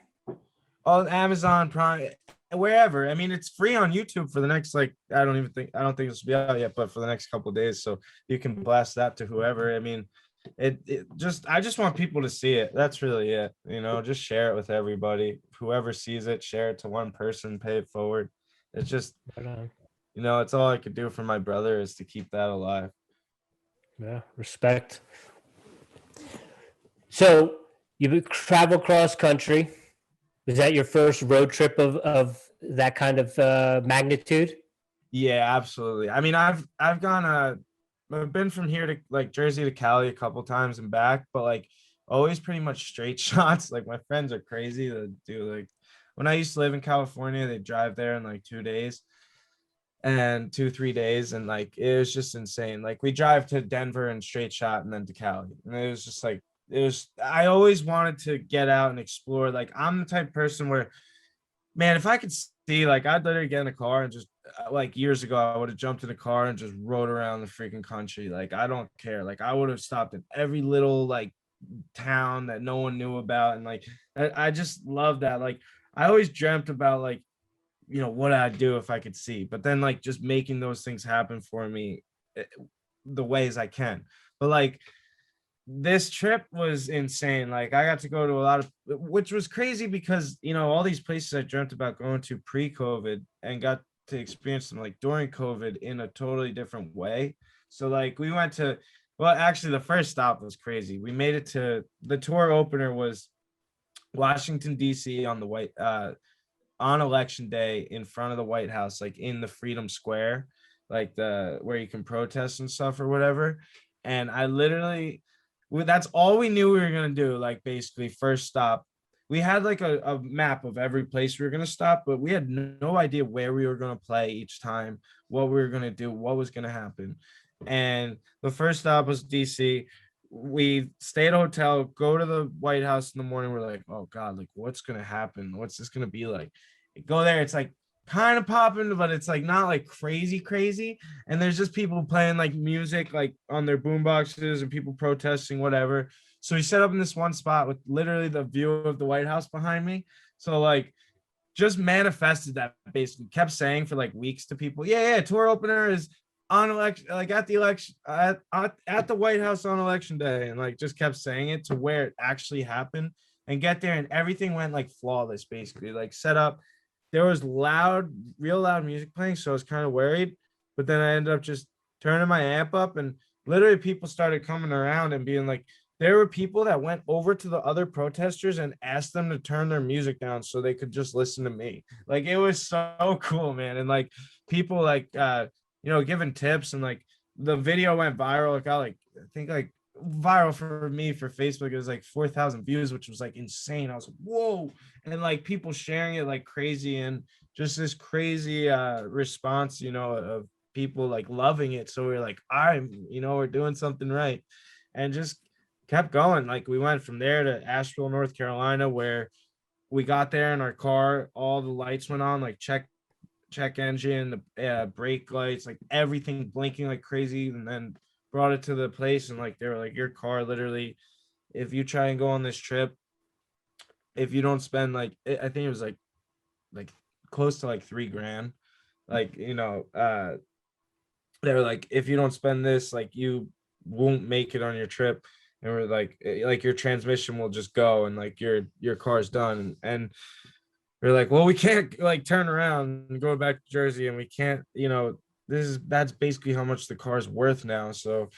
On Amazon Prime, wherever. I mean, it's free on YouTube for the next, like, I don't think this will be out yet, but for the next couple of days, so you can blast that to whoever. I mean, I just want people to see it. That's really it. Just share it with everybody. Whoever sees it, share it to one person, pay it forward. It's just, it's all I could do for my brother is to keep that alive. Yeah, respect. So you travel cross country. Was that your first road trip of that kind of magnitude? Yeah, absolutely. I mean, I've been from here to like Jersey to Cali a couple times and back, but like always pretty much straight shots. Like my friends are crazy to do, like when I used to live in California, they drive there in like 2 days and 3 days, and like it was just insane. Like we drive to Denver and straight shot and then to Cali, and it was just like I always wanted to get out and explore. Like I'm the type of person where, man, if I could see, like I'd literally get in a car and just like years ago, I would have jumped in a car and just rode around the freaking country. Like I don't care. Like I would have stopped in every little like town that no one knew about, and like I just love that. Like I always dreamt about like what I'd do if I could see, but then like just making those things happen for me the ways I can. But like this trip was insane. Like I got to go to a lot of, which was crazy because all these places I dreamt about going to pre-COVID, and got to experience them like during COVID in a totally different way. So like we went to, well, actually the first stop was crazy. We made it to, the tour opener was Washington DC on election day, in front of the White House, like in the Freedom Square, like the where you can protest and stuff or whatever. And I literally, that's all we knew we were going to do. Like basically first stop, we had like a map of every place we were going to stop, but we had no idea where we were going to play each time, what we were going to do, what was going to happen. And the first stop was DC. We stay at a hotel, go to the White House in the morning. We're like, oh God, like what's going to happen? What's this going to be like? Go there, it's like kind of popping, but it's like not like crazy. And there's just people playing like music like on their boom boxes and people protesting, whatever. So we set up in this one spot with literally the view of the White House behind me. So like just manifested that, basically kept saying for like weeks to people, yeah, tour opener is on election, like at the election at the White House on election day, and like just kept saying it to where it actually happened, and get there and everything went like flawless, basically like set up. There was real loud music playing, so I was kind of worried, but then I ended up just turning my amp up, and literally people started coming around and being like, there were people that went over to the other protesters and asked them to turn their music down so they could just listen to me. Like it was so cool, man. And like people like giving tips, and like the video went viral. It got like, I think like viral for me for Facebook, it was like 4,000 views, which was like insane. I was like, whoa. And like people sharing it like crazy, and just this crazy response of people like loving it. So we're like, we're doing something right. And just kept going. Like we went from there to Asheville, North Carolina, where we got there in our car, all the lights went on, like check engine, the brake lights, like everything blinking like crazy, and then brought it to the place, and like they were like, your car literally, if you try and go on this trip, if you don't spend like I think it was like close to like 3 grand, like they were like, if you don't spend this, like you won't make it on your trip. And we're like your transmission will just go, and like your car's done. And we're like, well, we can't like turn around and go back to Jersey, and we can't, that's basically how much the car's worth now. So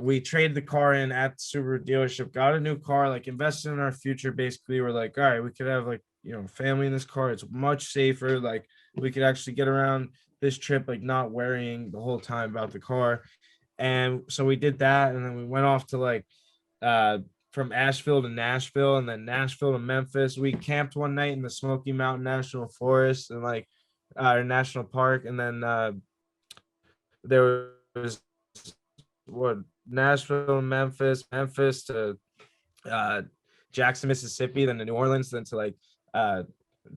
we traded the car in at the Subaru dealership, got a new car, like invested in our future. Basically, we're like, all right, we could have like, family in this car. It's much safer. Like we could actually get around this trip, like not worrying the whole time about the car. And so we did that, and then we went off to like from Asheville to Nashville, and then Nashville to Memphis. We camped one night in the Smoky Mountain National Forest and like national park, and then there was what Nashville, Memphis to Jackson, Mississippi, then to New Orleans, then to like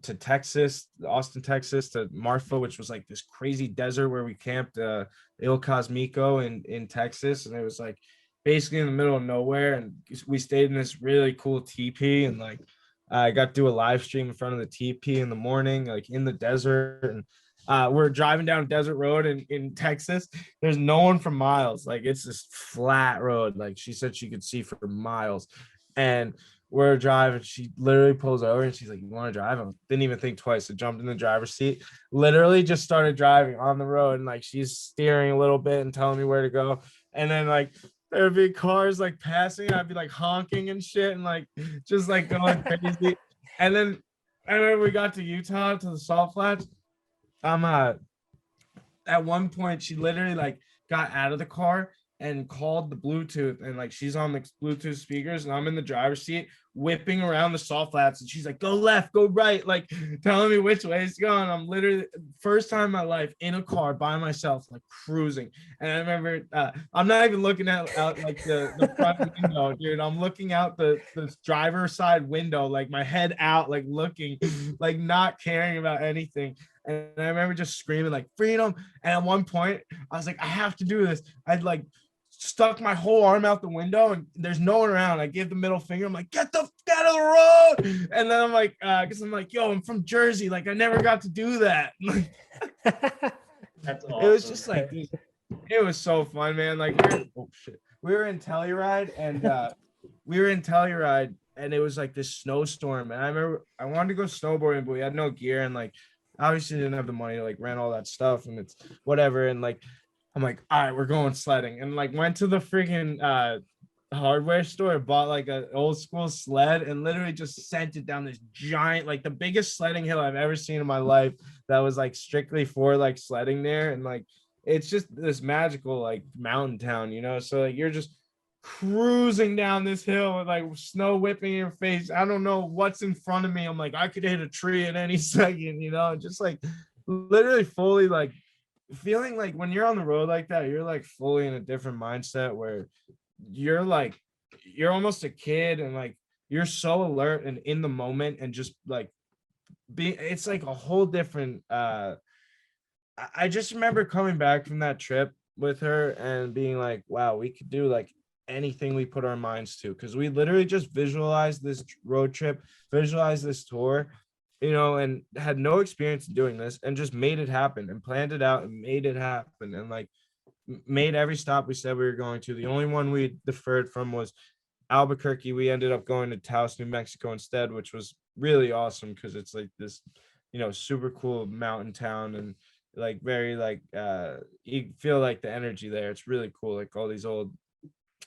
to Texas, Austin, Texas, to Marfa, which was like this crazy desert where we camped, Il Cosmico in Texas, and it was like basically in the middle of nowhere, and we stayed in this really cool teepee, and like I got to do a live stream in front of the teepee in the morning, like in the desert, and we're driving down desert road in Texas. There's no one for miles. Like it's this flat road. Like she said she could see for miles. And we're driving. She literally pulls over and she's like, you want to drive? I didn't even think twice. I jumped in the driver's seat, literally just started driving on the road. And like she's steering a little bit and telling me where to go. And then like there'd be cars like passing. I'd be like honking and shit and like just like going crazy. And then we got to Utah to the Salt Flats. At one point she literally like got out of the car and called the Bluetooth, and like she's on the Bluetooth speakers, and I'm in the driver's seat whipping around the Salt Flats, and she's like, go left, go right, like telling me which way it's going. I'm literally first time in my life in a car by myself, like cruising. And I remember I'm not even looking out like the front window, dude. I'm looking out the driver's side window, like my head out, like looking, like not caring about anything. And I remember just screaming like freedom. And at one point I was like, I have to do this. I'd like stuck my whole arm out the window and there's no one around. I gave the middle finger. I'm like, get the fuck out of the road. And then I'm like, because I'm like, yo, I'm from Jersey. Like I never got to do that. That's awesome. It was just like, it was so fun, man. Like we were in Telluride, and it was like this snowstorm. And I remember I wanted to go snowboarding, but we had no gear, and like obviously didn't have the money to like rent all that stuff, and it's whatever. And like I'm like, all right, we're going sledding, and like went to the freaking hardware store, bought like an old school sled, and literally just sent it down this giant, like the biggest sledding hill I've ever seen in my life, that was like strictly for like sledding there. And like it's just this magical like mountain town, so like you're just cruising down this hill with like snow whipping in your face. I don't know what's in front of me. I'm like, I could hit a tree at any second, just like literally fully like feeling like when you're on the road like that, you're like fully in a different mindset where you're almost a kid, and like you're so alert and in the moment, and just like it's like a whole different I just remember coming back from that trip with her and being like, wow, we could do like anything we put our minds to, because we literally just visualized this road trip, visualized this tour, and had no experience in doing this, and just made it happen and planned it out and made it happen, and like made every stop we said we were going to. The only one we deferred from was Albuquerque. We ended up going to Taos, New Mexico instead, which was really awesome because it's like this, super cool mountain town, and like very like you feel like the energy there. It's really cool. Like all these old,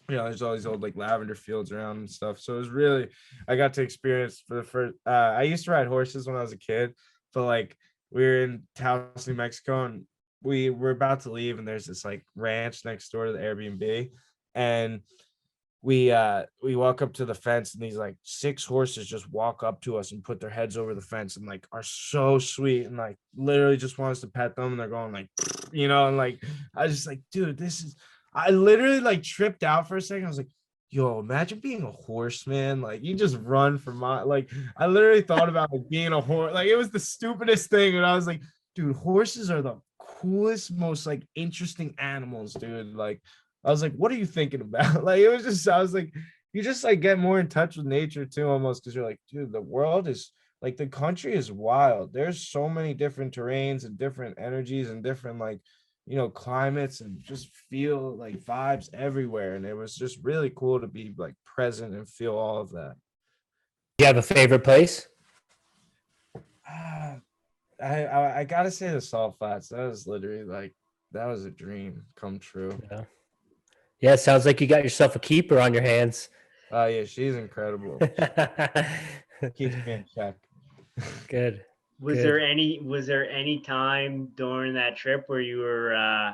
there's all these old like lavender fields around and stuff. So it was really, I got to experience for the first, I used to ride horses when I was a kid, but like we were in Taos, New Mexico, and we were about to leave, and there's this like ranch next door to the Airbnb, and we walk up to the fence, and these like 6 horses just walk up to us and put their heads over the fence, and like are so sweet, and like literally just want us to pet them, and they're going like, and like I was just like, dude, I literally like tripped out for a second. I was like, yo, imagine being a horse, man. Like you just run for my like I literally thought about like being a horse. Like it was the stupidest thing. And I was like, dude, horses are the coolest, most like interesting animals, dude. Like I was like, what are you thinking about? Like it was just, I was like, you just like get more in touch with nature too, almost because you're like, dude, the world is like the country is wild. There's so many different terrains and different energies and different like climates and just feel like vibes everywhere. And it was just really cool to be like present and feel all of that. You have a favorite place? Ah, I gotta say the salt flats. That was literally like that was a dream come true. Yeah, it sounds like you got yourself a keeper on your hands. Oh yeah, she's incredible. Keeps me in check. Good. Was there any time during that trip where you were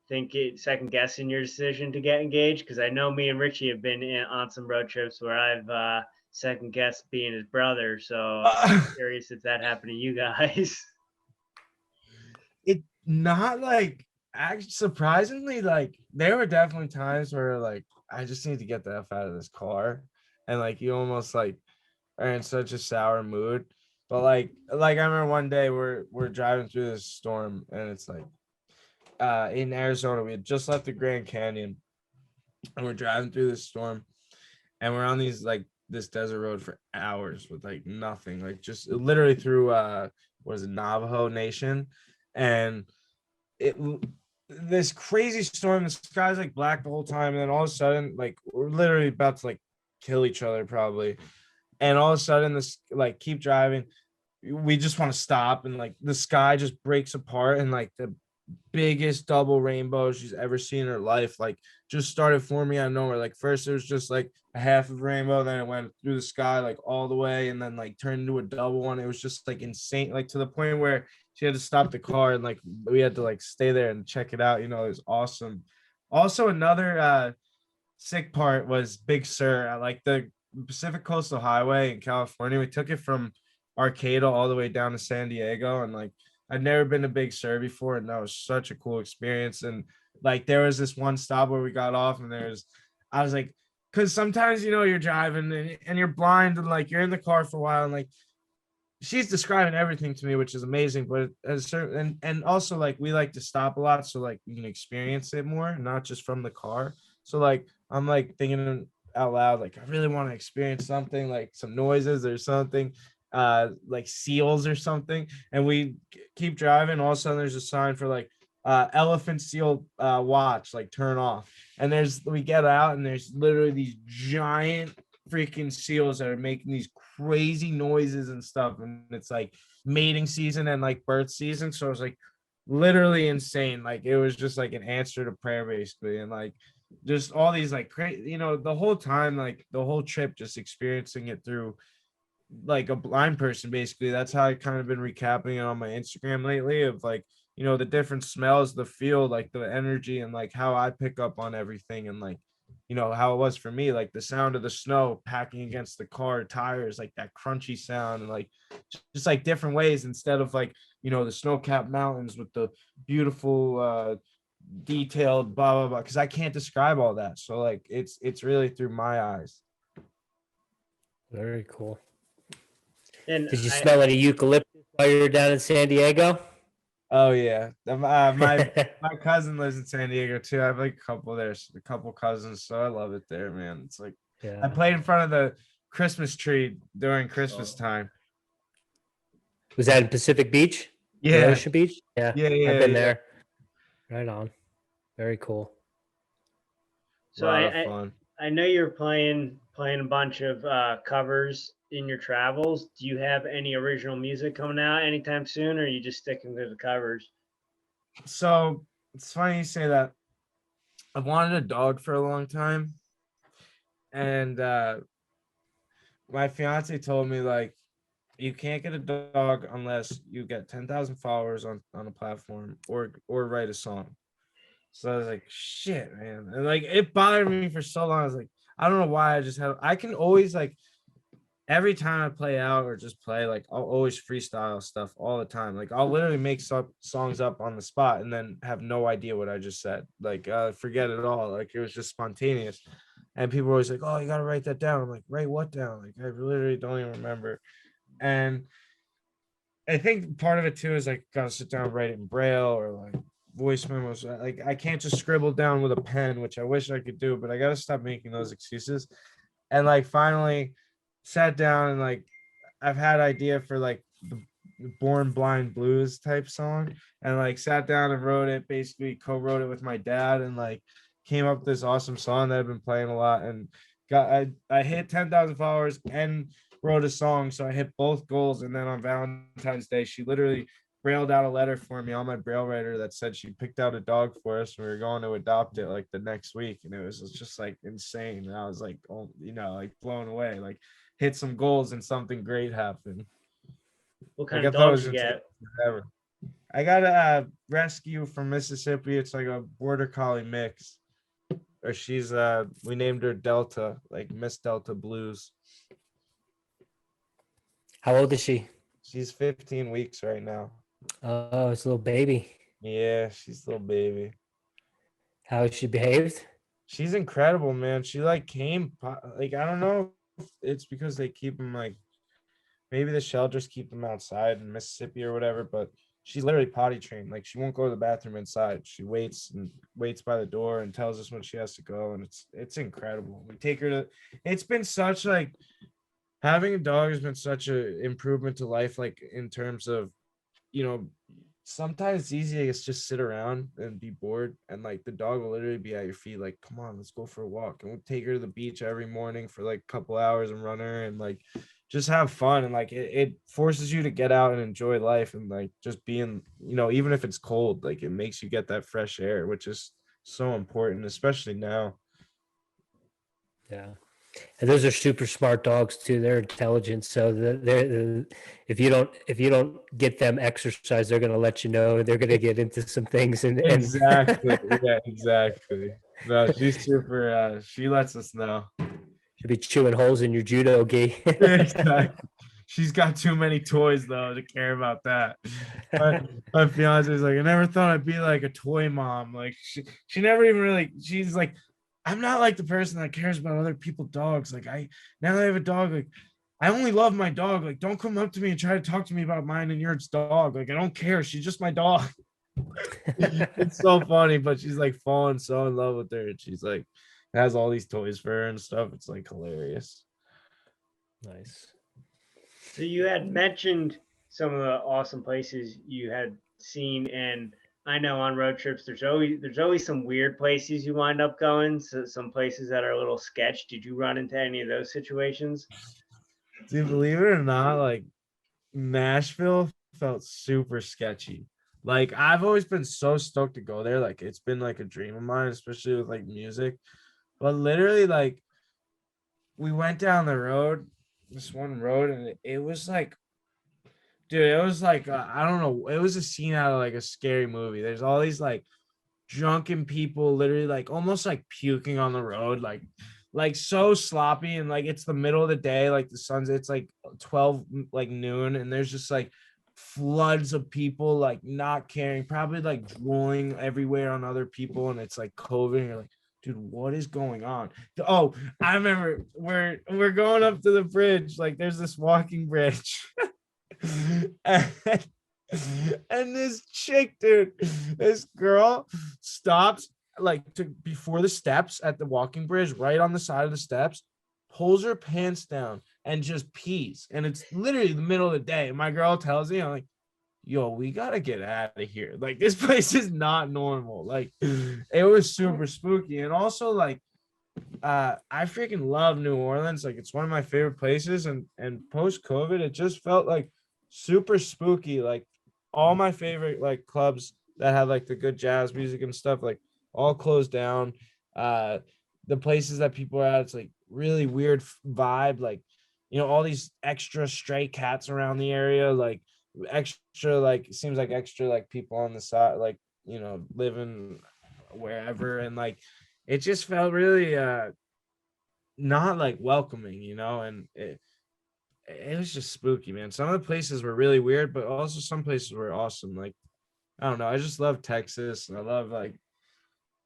thinking second guessing your decision to get engaged? Because I know me and Richie have been on some road trips where I've second guessed being his brother. So I'm curious if that happened to you guys. It not like actually surprisingly, like there were definitely times where like I just need to get the F out of this car. And like you almost like are in such a sour mood. But like I remember one day we're driving through this storm and it's like in Arizona. We had just left the Grand Canyon and we're driving through this storm and we're on these like this desert road for hours with like nothing, like just literally through what is it, Navajo Nation. And it this crazy storm, the sky's like black the whole time, and then all of a sudden like we're literally about to like kill each other probably. And all of a sudden this like keep driving, we just want to stop and like the sky just breaks apart and like the biggest double rainbow she's ever seen in her life like just started forming out of nowhere. Like first it was just like a half of rainbow, then it went through the sky like all the way and then like turned into a double one. It was just like insane, like to the point where she had to stop the car and like we had to like stay there and check it out. It was awesome. Also another sick part was Big Sur at like the Pacific Coastal Highway in California. We took it from Arcata all the way down to San Diego, and like I'd never been to Big Sur before, and that was such a cool experience. And like there was this one stop where we got off, and I was like, because sometimes you're driving and you're blind, and like you're in the car for a while, and like she's describing everything to me, which is amazing. But as certain and also like we like to stop a lot, so like you can experience it more, not just from the car. So like I'm like thinking out loud, like I really want to experience something, like some noises or something, like seals or something. And we keep driving, all of a sudden there's a sign for like elephant seal watch, like turn off. And we get out and there's literally these giant freaking seals that are making these crazy noises and stuff, and it's like mating season and like birth season, so it was like literally insane. Like it was just like an answer to prayer basically. And like just all these like crazy, the whole time, like the whole trip, just experiencing it through like a blind person basically. That's how I kind of been recapping it on my Instagram lately, of like the different smells, the feel, like the energy, and like how I pick up on everything. And like how it was for me, like the sound of the snow packing against the car tires, like that crunchy sound, and like just like different ways, instead of like the snow-capped mountains with the beautiful detailed blah blah blah, because I can't describe all that. So like it's really through my eyes. Very cool. And did you smell any eucalyptus while you were down in San Diego? Oh yeah, my cousin lives in San Diego too. I have like a couple cousins, so I love it there, man. It's like I played in front of the Christmas tree during Christmas time. Was that in Pacific Beach? Yeah, Ocean Beach. Yeah, I've been there. Right on. Very cool. So I know you're playing a bunch of covers in your travels. Do you have any original music coming out anytime soon, or are you just sticking to the covers? So it's funny you say that. I've wanted a dog for a long time, and my fiance told me like you can't get a dog unless you get 10,000 followers on a platform or write a song. So I was like, shit, man. And like it bothered me for so long. I was like, I don't know why. I can always like every time I play out or just play, like I'll always freestyle stuff all the time. Like I'll literally make songs up on the spot and then have no idea what I just said. Like forget it all. Like it was just spontaneous. And people were always like, oh, you got to write that down. I'm like, write what down? Like, I literally don't even remember. And I think part of it too is like, got to sit down and write it in Braille or like voice memos. Like, I can't just scribble down with a pen, which I wish I could do, but I got to stop making those excuses. And like, finally sat down and like, I've had idea for like the Born Blind Blues type song, and like sat down and wrote it, basically co-wrote it with my dad, and like came up with this awesome song that I've been playing a lot, and I hit 10,000 followers and wrote a song, so I hit both goals. And then on Valentine's Day, she literally brailled out a letter for me on my Braille writer that said she picked out a dog for us and we were going to adopt it like the next week, and it was just like insane. And I was like, oh, like blown away, like hit some goals and something great happened. What kind Like, of I thought it dogs was you gonna get? take forever. I got a rescue from Mississippi. It's like a border collie mix. Or she's we named her Delta, like Miss Delta Blues. How old is she? She's 15 weeks right now. Oh, it's a little baby. Yeah, she's a little baby. How has she behaved? She's incredible, man. She like came like, I don't know if it's because they keep them like, maybe the shelters keep them outside in Mississippi or whatever, but she's literally potty trained. Like, she won't go to the bathroom inside. She waits by the door and tells us when she has to go. And it's incredible. We take her to, it's been such like, having a dog has been such a improvement to life. Like, in terms of, sometimes it's easy to just sit around and be bored, and like the dog will literally be at your feet like, come on, let's go for a walk. And we'll take her to the beach every morning for like a couple hours and run her and like just have fun. And like it forces you to get out and enjoy life, and like just being, even if it's cold, like it makes you get that fresh air, which is so important, especially now. Yeah. And those are super smart dogs too. They're intelligent. So they're if you don't get them exercise, they're going to let you know. They're going to get into some things. And Exactly. Yeah, exactly. No, she's super. She lets us know. She'll be chewing holes in your judo gi. Exactly. She's got too many toys though to care about that. My fiance is like, I never thought I'd be like a toy mom. Like, she never even really. She's like, I'm not like the person that cares about other people's dogs. Like, now that I have a dog, like, I only love my dog. Like, don't come up to me and try to talk to me about mine and yours dog. Like, I don't care. She's just my dog. It's so funny, but she's like falling so in love with her, and she's like has all these toys for her and stuff. It's like hilarious. Nice. So you had mentioned some of the awesome places you had seen, and I know on road trips there's always some weird places you wind up going. So some places that are a little sketch. Did you run into any of those situations? Dude, believe it or not, like Nashville felt super sketchy. Like, I've always been so stoked to go there. Like, it's been like a dream of mine, especially with like music. But literally, like, we went down the road, this one road, and it was like, dude, it was like, I don't know, it was a scene out of like a scary movie. There's all these like drunken people literally like almost like puking on the road, like so sloppy, and like it's the middle of the day, like it's like 12 like noon, and there's just like floods of people like not caring, probably like drooling everywhere on other people, and it's like COVID, and you're like, dude, what is going on? Oh, I remember we're going up to the bridge, like there's this walking bridge. and, and this chick, dude, this girl stops like before the steps at the walking bridge, right on the side of the steps, pulls her pants down and just pees. And it's literally the middle of the day. My girl tells me, I'm like, yo, we gotta get out of here. Like, this place is not normal. Like, it was super spooky. And also, like, I freaking love New Orleans. Like, it's one of my favorite places. And post COVID, it just felt like super spooky. Like, all my favorite like clubs that have like the good jazz music and stuff, like all closed down. The places that people are at, it's like really weird vibe. Like, all these extra stray cats around the area, like extra, like it seems like extra like people on the side, like living wherever, and like it just felt really not like welcoming, and it was just spooky, man. Some of the places were really weird, but also some places were awesome. Like, I don't know, I just love Texas, and I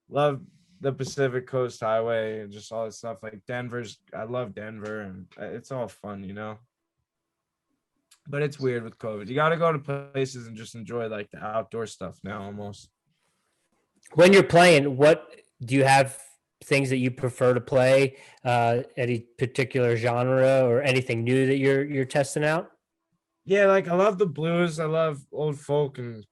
love the Pacific Coast Highway and just all this stuff. Like I love Denver, and it's all fun, you know. But it's weird with COVID. You got to go to places and just enjoy like the outdoor stuff now almost. When you're playing, what do you have things that you prefer to play? Any particular genre or anything new that you're testing out? Yeah, like I love the blues. I love old folk and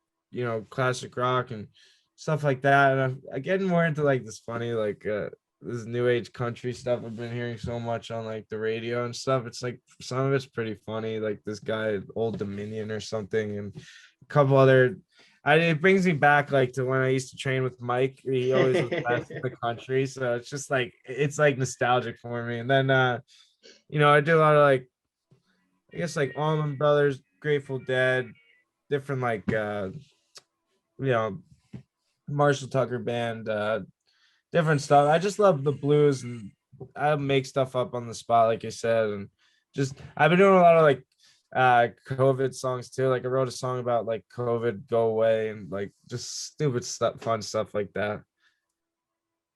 classic rock and stuff like that. And I'm getting more into like this funny this new age country stuff I've been hearing so much on like the radio and stuff. It's like some of it's pretty funny, like this guy Old Dominion or something, and a couple other. It brings me back like to when I used to train with Mike. He always was best in the country, so it's just like it's like nostalgic for me. And then I do a lot of like I guess like Allman Brothers, Grateful Dead, different like Marshall Tucker band, different stuff. I just love the blues, and I make stuff up on the spot, like I said, and just I've been doing a lot of like COVID songs too. Like I wrote a song about like COVID go away and like just stupid stuff, fun stuff like that.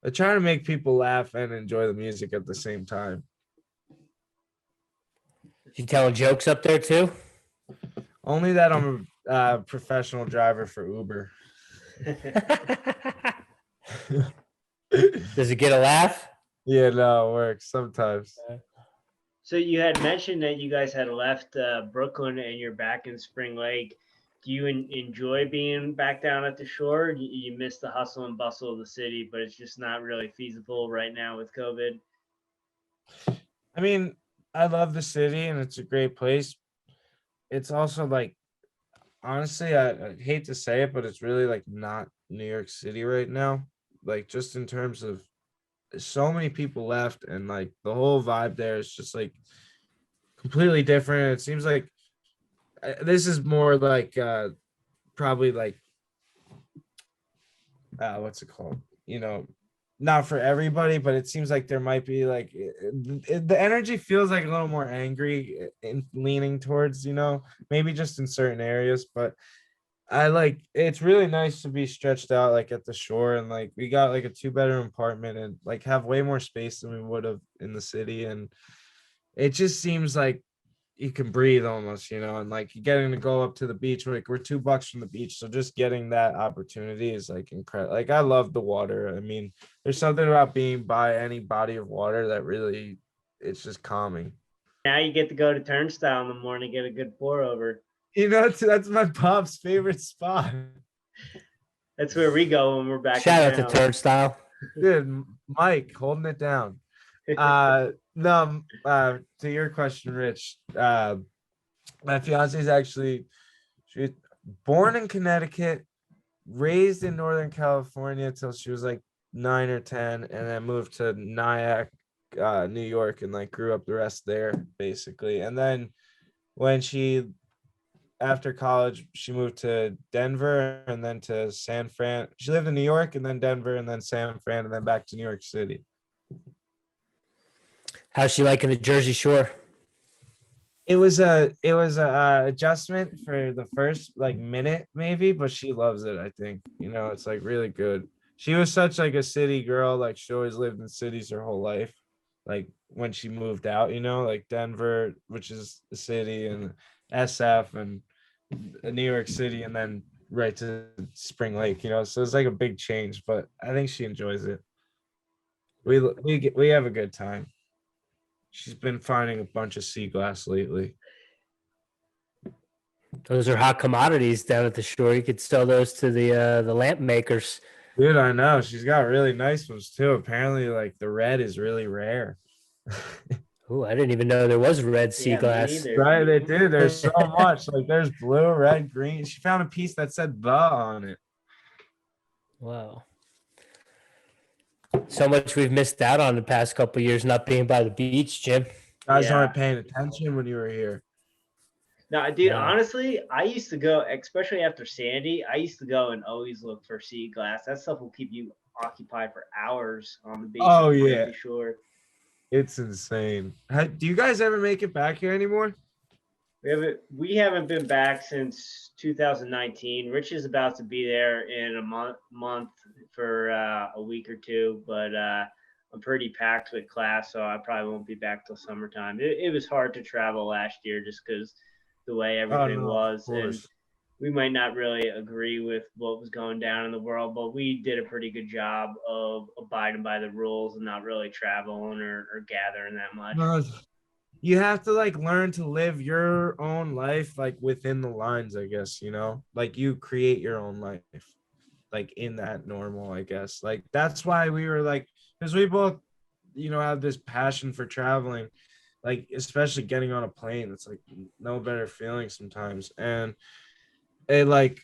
I try to make people laugh and enjoy the music at the same time. You telling jokes up there too? Only that I'm a professional driver for Uber. Does it get a laugh? Yeah, no, it works sometimes. So you had mentioned that you guys had left Brooklyn and you're back in Spring Lake. Do you enjoy being back down at the shore? You miss the hustle and bustle of the city, but it's just not really feasible right now with COVID. I mean, I love the city and it's a great place. It's also like, honestly, I hate to say it, but it's really like not New York City right now. Like just in terms of so many people left and like the whole vibe there is just like completely different. It seems like this is more like probably like what's it called? Not for everybody, but it seems like there might be like the energy feels like a little more angry and leaning towards, maybe just in certain areas. But I like it's really nice to be stretched out like at the shore, and like we got like a 2-bedroom apartment and like have way more space than we would have in the city, and it just seems like you can breathe almost, and like getting to go up to the beach. Like we're $2 from the beach, so just getting that opportunity is like incredible. Like I love the water. I mean, there's something about being by any body of water that really it's just calming. Now you get to go to Turnstile in the morning, get a good pour over. That's my pop's favorite spot. That's where we go when we're back. Shout out to Turnstile. Dude, Mike, holding it down. No, to your question, Rich. My fiance is actually she's born in Connecticut, raised in Northern California till she was like 9 or 10, and then moved to Nyack, New York, and like grew up the rest there basically. And then when after college, she moved to Denver and then to San Fran. She lived in New York and then Denver and then San Fran and then back to New York City. How's she liking the Jersey Shore? It was a adjustment for the first like minute maybe, but she loves it. I think it's like really good. She was such like a city girl. Like she always lived in cities her whole life. Like when she moved out, like Denver, which is the city, and SF and New York City, and then right to Spring Lake. So it's like a big change, but I think she enjoys it. We have a good time. She's been finding a bunch of sea glass lately. Those are hot commodities down at the shore. You could sell those to the lamp makers. Dude, I know. She's got really nice ones too. Apparently, like the red is really rare. Oh, I didn't even know there was red sea glass. Right, they do. There's so much. Like there's blue, red, green. She found a piece that said "the" on it. Wow. So much we've missed out on the past couple of years not being by the beach, Jim. Guys aren't paying attention when you were here. No, dude, honestly, I used to go, especially after Sandy, I used to go and always look for sea glass. That stuff will keep you occupied for hours on the beach. Oh, yeah. Sure. It's insane. Do you guys ever make it back here anymore? We haven't been back since 2019. Rich is about to be there in a month for a week or two, but I'm pretty packed with class, so I probably won't be back till summertime. It was hard to travel last year just because the way everything no, of was, and course. we might not really agree with what was going down in the world, but we did a pretty good job of abiding by the rules and not really traveling or gathering that much. No, you have to like learn to live your own life like within the lines, I guess, you know, like you create your own life like in that normal, I guess. Like that's why we were like, because we both, you know, have this passion for traveling, like especially getting on a plane. It's like no better feeling sometimes. And it like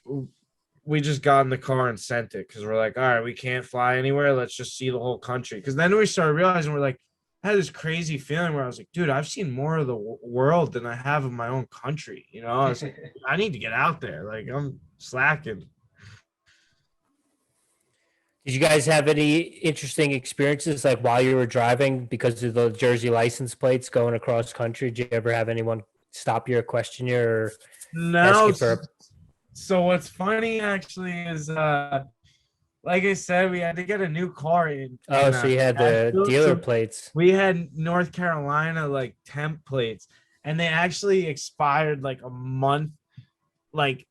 we just got in the car and sent it because we're like, all right, we can't fly anywhere. Let's just see the whole country. Because then we started realizing we're like, I had this crazy feeling where I was like, dude, I've seen more of the world than I have of my own country. You know, I was like, I need to get out there. Like I'm slacking. Did you guys have any interesting experiences like while you were driving because of the Jersey license plates going across country? Did you ever have anyone stop you or question you or ask No. you for? So what's funny actually is like I said, we had to get a new car Oh, so you had the Nashville. dealer So plates. we had North Carolina like temp plates, and they actually expired like a month, like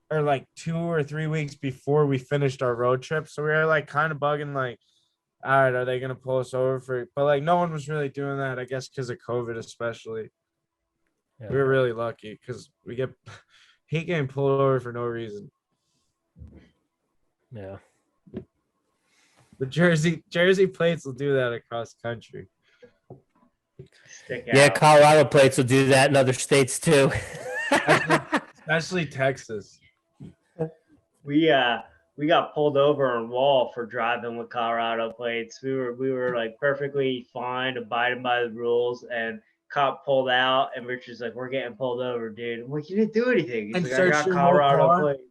or like 2 or 3 weeks before we finished our road trip. So we were like kind of bugging, like, all right, are they gonna pull us over for it? But like no one was really doing that, I guess, because of COVID, especially. Yeah. We were really lucky because we get hate getting pulled over for no reason. Yeah. The Jersey plates will do that across country. Stick Yeah, out. Colorado plates will do that in other states too. Especially Texas. We got pulled over on Wall for driving with Colorado plates. We were like perfectly fine, abiding by the rules, and cop pulled out, and Richard's like, "We're getting pulled over, dude." I'm like, "You didn't do anything." He's And like, "I search got your whole Colorado car? plates."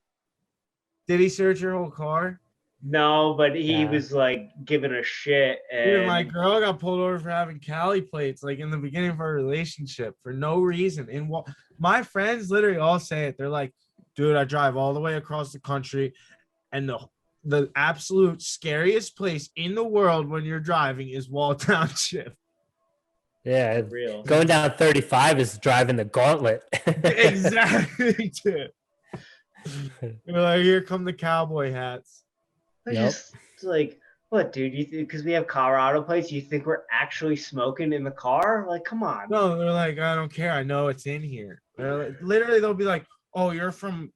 Did he search your whole car? No, but he Yeah. was like giving a shit, Dude, my and girl got pulled over for having Cali plates, like in the beginning of our relationship, for no reason. And my friends literally all say it. They're like, "Dude, I drive all the way across the country, and the absolute scariest place in the world when you're driving is Wall Township." Yeah. real. Going down 35 is driving the gauntlet. Exactly, dude. You're like, here come the cowboy hats. I Yep. just like, what, dude? You because we have Colorado plates, you think we're actually smoking in the car? Like, come on. No, they're like, I don't care. I know it's in here. They're like, literally, they'll be like, oh, you're from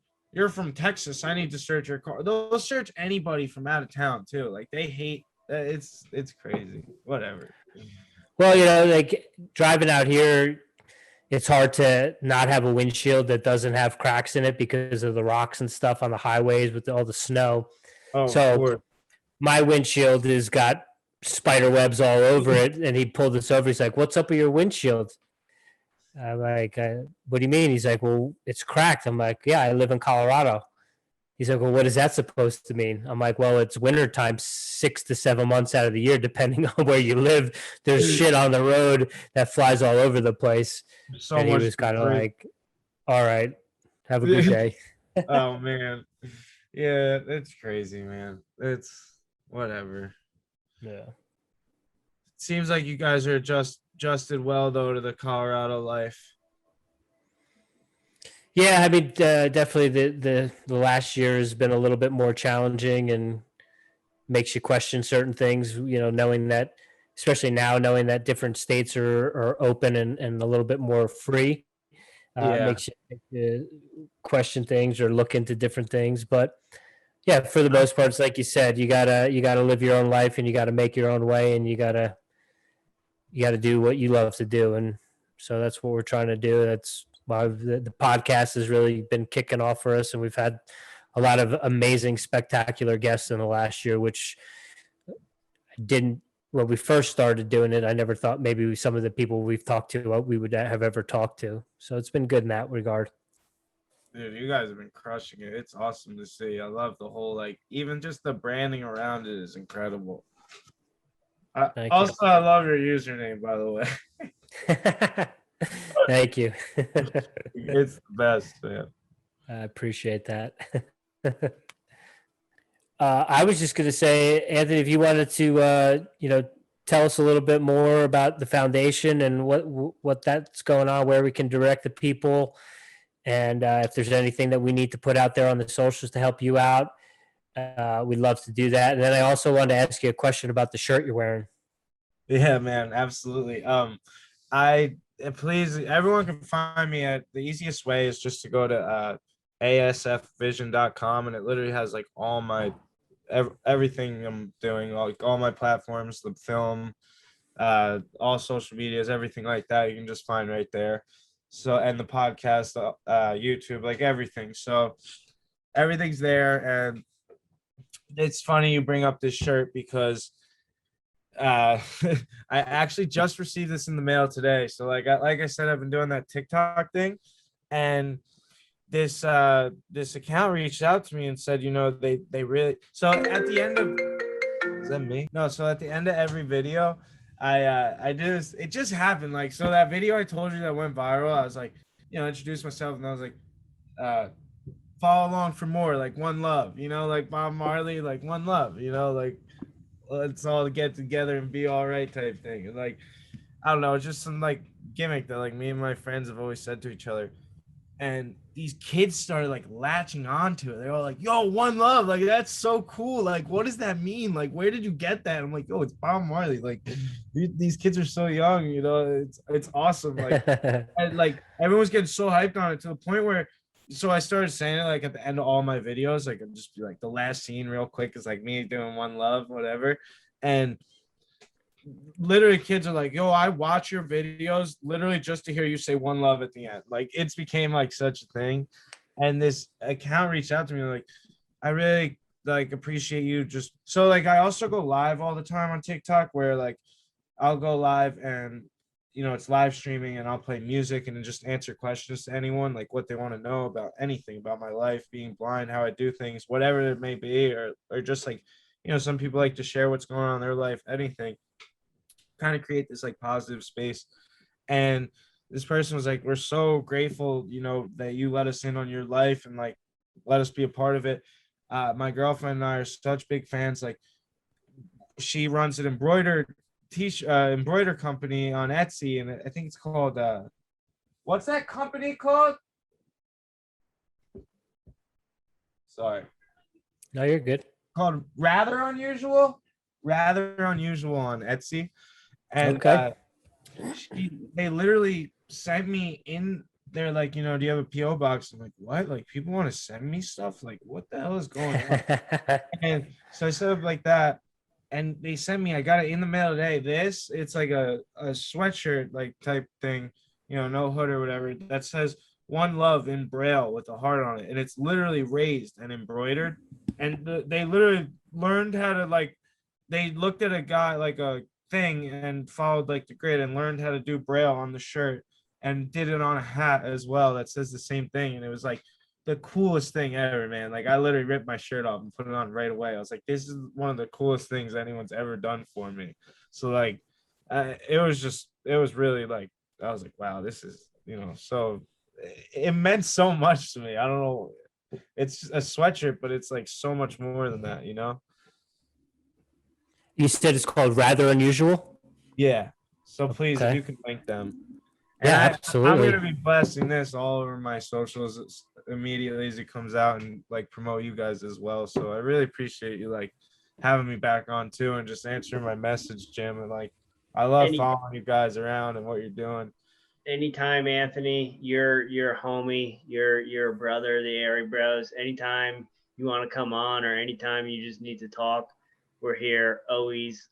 Texas. I need to search your car. They'll search anybody from out of town too. Like they hate. It's crazy. Whatever. Well, you know, like driving out here, it's hard to not have a windshield that doesn't have cracks in it because of the rocks and stuff on the highways with all the snow. Oh, So- of course. My windshield has got spider webs all over it, and he pulled us over. He's like, "What's up with your windshield?" I'm like, "What do you mean?" He's like, "Well, it's cracked." I'm like, "Yeah, I live in Colorado." He's like, "Well, what is that supposed to mean?" I'm like, "Well, it's wintertime 6 to 7 months out of the year, depending on where you live. There's shit on the road that flies all over the place." So And he much was kind of debris. like, "All right, have a good day." Oh man, yeah, it's crazy, man. It's whatever. Yeah. Seems like you guys are adjusted well though to the Colorado life. Yeah, I mean, definitely the last year has been a little bit more challenging and makes you question certain things. You know, knowing that, especially now, knowing that different states are open and a little bit more free, Yeah. makes you question things or look into different things. But yeah, for the most part, it's like you said, you gotta live your own life and you gotta make your own way and you gotta do what you love to do. And so that's what we're trying to do. That's why the podcast has really been kicking off for us, and we've had a lot of amazing, spectacular guests in the last year, which I didn't when we first started doing it. I never thought maybe some of the people we've talked to we would have ever talked to. So it's been good in that regard. Dude, you guys have been crushing it. It's awesome to see. I love the whole, like, even just the branding around it is incredible. Thank you. Also, I love your username, by the way. Thank you. It's the best, man. I appreciate that. I was just going to say, Anthony, if you wanted to, tell us a little bit more about the foundation and what that's going on, where we can direct the people, and if there's anything that we need to put out there on the socials to help you out, we'd love to do that. And then I also wanted to ask you a question about the shirt you're wearing. Yeah, man, absolutely. I please, everyone can find me at the easiest way is just to go to asfvision.com, and it literally has like all my everything I'm doing, like all my platforms, the film, all social medias, everything like that. You can just find right there. So, and the podcast, YouTube, like everything. So everything's there. And it's funny you bring up this shirt because I actually just received this in the mail today. So like I said, I've been doing that TikTok thing, and this account reached out to me and said, they really, so at the end of, is that me? No, so at the end of every video, I did this, it just happened. Like, so that video I told you that went viral, I was like, introduce myself, and I was like, follow along for more, like one love, like Bob Marley, like one love, like let's all get together and be all right type thing. And like, I don't know, it's just some like gimmick that like me and my friends have always said to each other. And these kids started like latching onto it. They're all like, yo, one love, like that's so cool. Like, what does that mean? Like, where did you get that? I'm like, oh, it's Bob Marley. Like, these kids are so young, it's awesome. Like, and like everyone's getting so hyped on it to the point where, so I started saying it like at the end of all my videos, like I'd just be like, the last scene real quick is like me doing one love, whatever. And literally kids are like, yo, I watch your videos literally just to hear you say one love at the end. Like, it's became like such a thing. And this account reached out to me like, I really like appreciate you. Just so like I also go live all the time on TikTok, where like I'll go live and it's live streaming, and I'll play music and just answer questions to anyone, like what they want to know about anything about my life, being blind, how I do things, whatever it may be, or just like, some people like to share what's going on in their life, anything, kind of create this like positive space. And this person was like, we're so grateful, that you let us in on your life and like let us be a part of it. My girlfriend and I are such big fans. Like, she runs an embroider company on Etsy, and I think it's called what's that company called? Sorry. No, you're good. Called Rather Unusual on Etsy. And okay. They literally sent me in there like, do you have a PO box? I'm like, what? Like, people want to send me stuff? Like, what the hell is going on? And so I set up like that, and they sent me, I got it in the mail today. It's like a sweatshirt like type thing, no hood or whatever, that says one love in Braille with a heart on it, and it's literally raised and embroidered. And they literally learned how to, like, they looked at a guy like a thing and followed like the grid and learned how to do Braille on the shirt, and did it on a hat as well that says the same thing. And it was like the coolest thing ever, man. Like, I literally ripped my shirt off and put it on right away. I was like, this is one of the coolest things anyone's ever done for me. So like, it was really like, I was like, wow, this is, so it meant so much to me. I don't know. It's a sweatshirt, but it's like so much more than that, You said it's called Rather Unusual? Yeah. So please, Okay. if you can link them. Yeah, And absolutely. I'm going to be blasting this all over my socials immediately as it comes out, and like promote you guys as well. So I really appreciate you like having me back on too, and just answering my message, Jim. And like, I love following you guys around and what you're doing. Anytime, Anthony, you're a homie, you're a brother, the Airey Bros. Anytime you want to come on, or anytime you just need to talk, we're here always.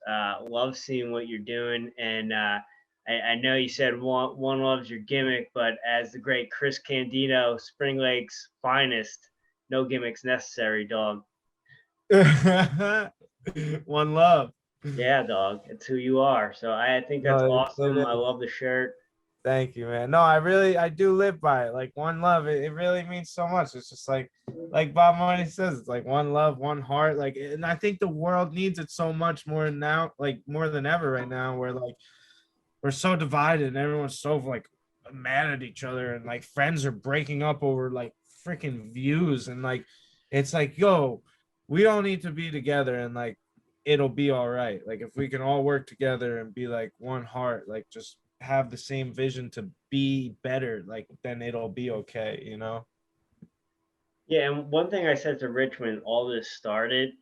Love seeing what you're doing. And I know you said one love's your gimmick, but as the great Chris Candido, Spring Lake's finest, no gimmicks necessary, dog. One love. Yeah, dog. It's who you are. So I think that's awesome. I love the shirt. Thank you, man. No, I do live by it. Like, one love, it really means so much. It's just like Bob Marley says, it's like one love, one heart. Like, and I think the world needs it so much more now, like more than ever right now, where like we're so divided and everyone's so like mad at each other, and like friends are breaking up over like freaking views, and like it's like, yo, we all need to be together, and like it'll be all right. Like if we can all work together and be like one heart, like just have the same vision to be better, like then it'll be okay, you know? Yeah, and one thing I said to Rich when all this started,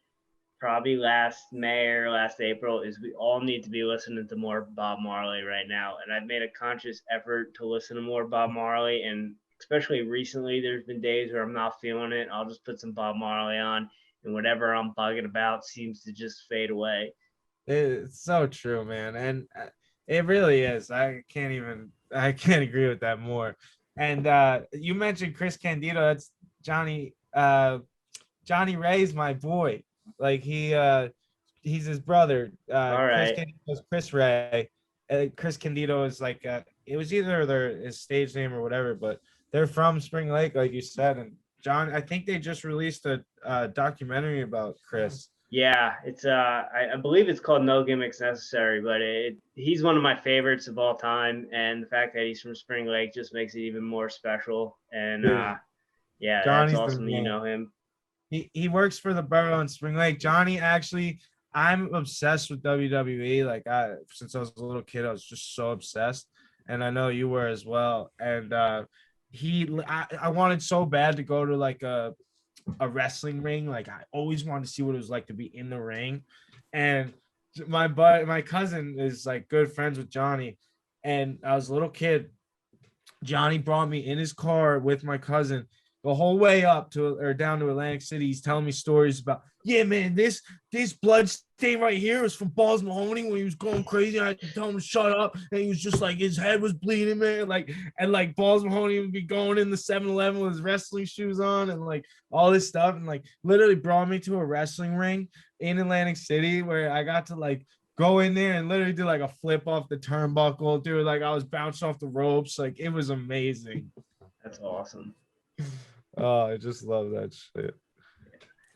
probably last May or last April, is we all need to be listening to more Bob Marley right now. And I've made a conscious effort to listen to more Bob Marley. And especially recently, there's been days where I'm not feeling it. I'll just put some Bob Marley on, and whatever I'm bugging about seems to just fade away. It's so true, man. And it really is. I can't agree with that more. And you mentioned Chris Candido. That's Johnny Ray's my boy. Like he's his brother. All Chris right. Candido is Chris Ray. Chris Candido is like it was either his stage name or whatever, but they're from Spring Lake, like you said. And John, I think they just released a documentary about Chris. Yeah, it's I believe it's called No Gimmicks Necessary, but he's one of my favorites of all time, and the fact that he's from Spring Lake just makes it even more special. And yeah, that's Johnny's the awesome that you man. know him. He works for the borough in Spring Lake. Johnny, actually, I'm obsessed with WWE. Like since I was a little kid, I was just so obsessed, and I know you were as well. And I wanted so bad to go to like a wrestling ring. Like I always wanted to see what it was like to be in the ring. And my cousin is like good friends with Johnny, and I was a little kid. Johnny brought me in his car with my cousin the whole way up to or down to Atlantic City. He's telling me stories about, yeah, man, this blood stain right here was from Balls Mahoney when he was going crazy. I had to tell him to shut up, and he was just like his head was bleeding, man. Like Balls Mahoney would be going in the 7-Eleven with his wrestling shoes on and like all this stuff, and like literally brought me to a wrestling ring in Atlantic City where I got to like go in there and literally do like a flip off the turnbuckle, dude. Like I was bounced off the ropes. Like it was amazing. That's awesome. Oh, I just love that shit.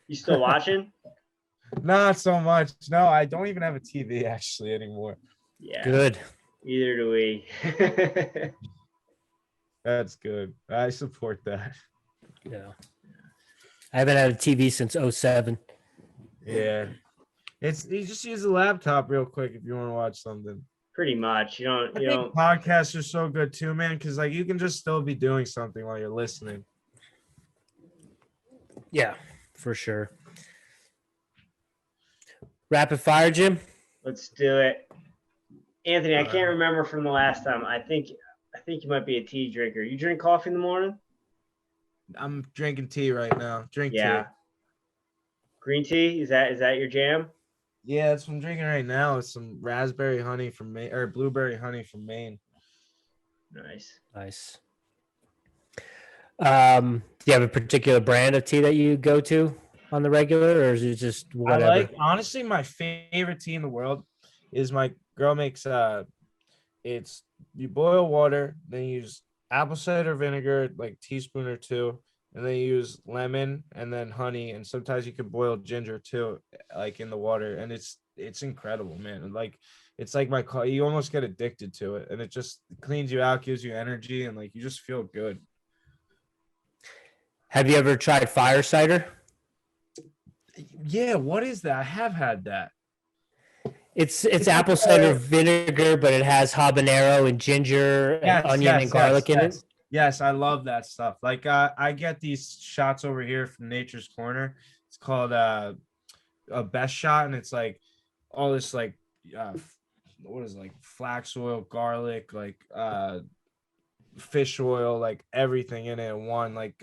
You still watching? Not so much. No, I don't even have a TV actually anymore. Yeah. Good. Either do we. That's good. I support that. Yeah. I haven't had a TV since 07. Yeah. You just use a laptop real quick if you want to watch something. Pretty much. You I don't think podcasts are so good too, man, because like you can just still be doing something while you're listening. Yeah, for sure. Rapid fire, Jim. Let's do it. Anthony, I can't remember from the last time. I think you might be a tea drinker. You drink coffee in the morning? I'm drinking tea right now. Tea. Green tea? Is that your jam? Yeah, that's what I'm drinking right now. It's some raspberry honey from Maine or blueberry honey from Maine. Nice. Do you have a particular brand of tea that you go to on the regular, or is it just whatever? Honestly, my favorite tea in the world is my girl makes it's you boil water, then you use apple cider vinegar, like teaspoon or two, and then you use lemon and then honey, and sometimes you can boil ginger too, like in the water, and it's incredible, man. And like it's like you almost get addicted to it, and it just cleans you out, gives you energy, and like you just feel good. Have you ever tried fire cider? Yeah, what is that? I have had that. It's apple cider vinegar, but it has habanero and ginger and onion and garlic in it. Yes, I love that stuff. Like I get these shots over here from Nature's Corner. It's called a best shot, and it's like all this like what is it, like flax oil, garlic, like fish oil, like everything in it in one, like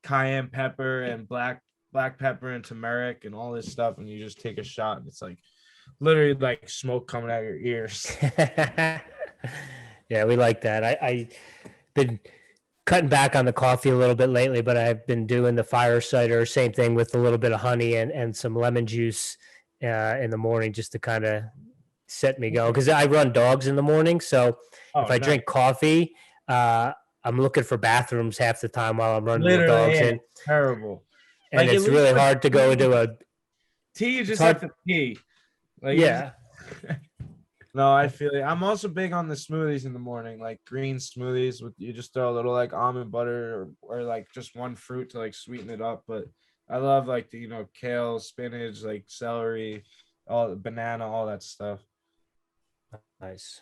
cayenne pepper and black pepper and turmeric and all this stuff, and you just take a shot, and it's like literally like smoke coming out of your ears. Yeah, we like that. I've been cutting back on the coffee a little bit lately, but I've been doing the fire cider, same thing with a little bit of honey and some lemon juice in the morning, just to kind of set me going, because I run dogs in the morning, so if I drink coffee, I'm looking for bathrooms half the time while I'm running the dogs in. Terrible. And like, it's really hard to go into a tea. You just have to pee. Like, yeah. No, I feel it. I'm also big on the smoothies in the morning, like green smoothies with you just throw a little like almond butter or like just one fruit to like sweeten it up. But I love like the, kale, spinach, like celery, all banana, all that stuff. Nice.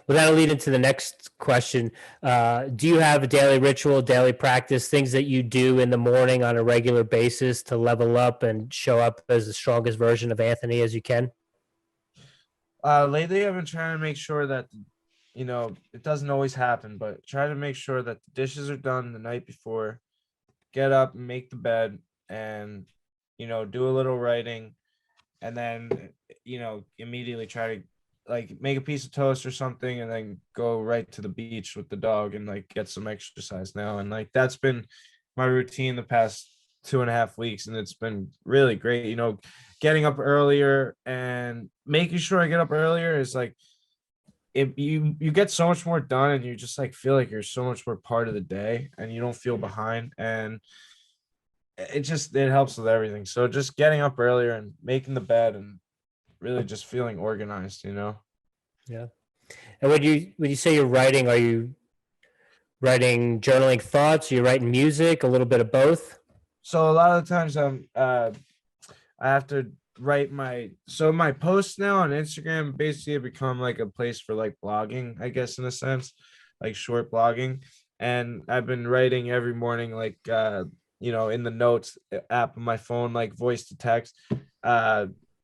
Well, that'll lead into the next question. Do you have a daily ritual, daily practice, things that you do in the morning on a regular basis to level up and show up as the strongest version of Anthony as you can? Lately I've been trying to make sure that, it doesn't always happen, but try to make sure that the dishes are done the night before, get up and make the bed, and, do a little writing, and then, immediately try to like make a piece of toast or something, and then go right to the beach with the dog and like get some exercise now. And like that's been my routine the past 2.5 weeks, and it's been really great. Getting up earlier and making sure I get up earlier is like you get so much more done, and you just like feel like you're so much more part of the day, and you don't feel behind, and it helps with everything. So just getting up earlier and making the bed and really just feeling organized. Yeah. And when you say you're writing, are you writing journaling thoughts? Are you writing music? A little bit of both? So a lot of the times I have to write my posts now on Instagram basically have become like a place for like blogging, I guess, in a sense, like short blogging. And I've been writing every morning, like in the notes app on my phone, like voice to text,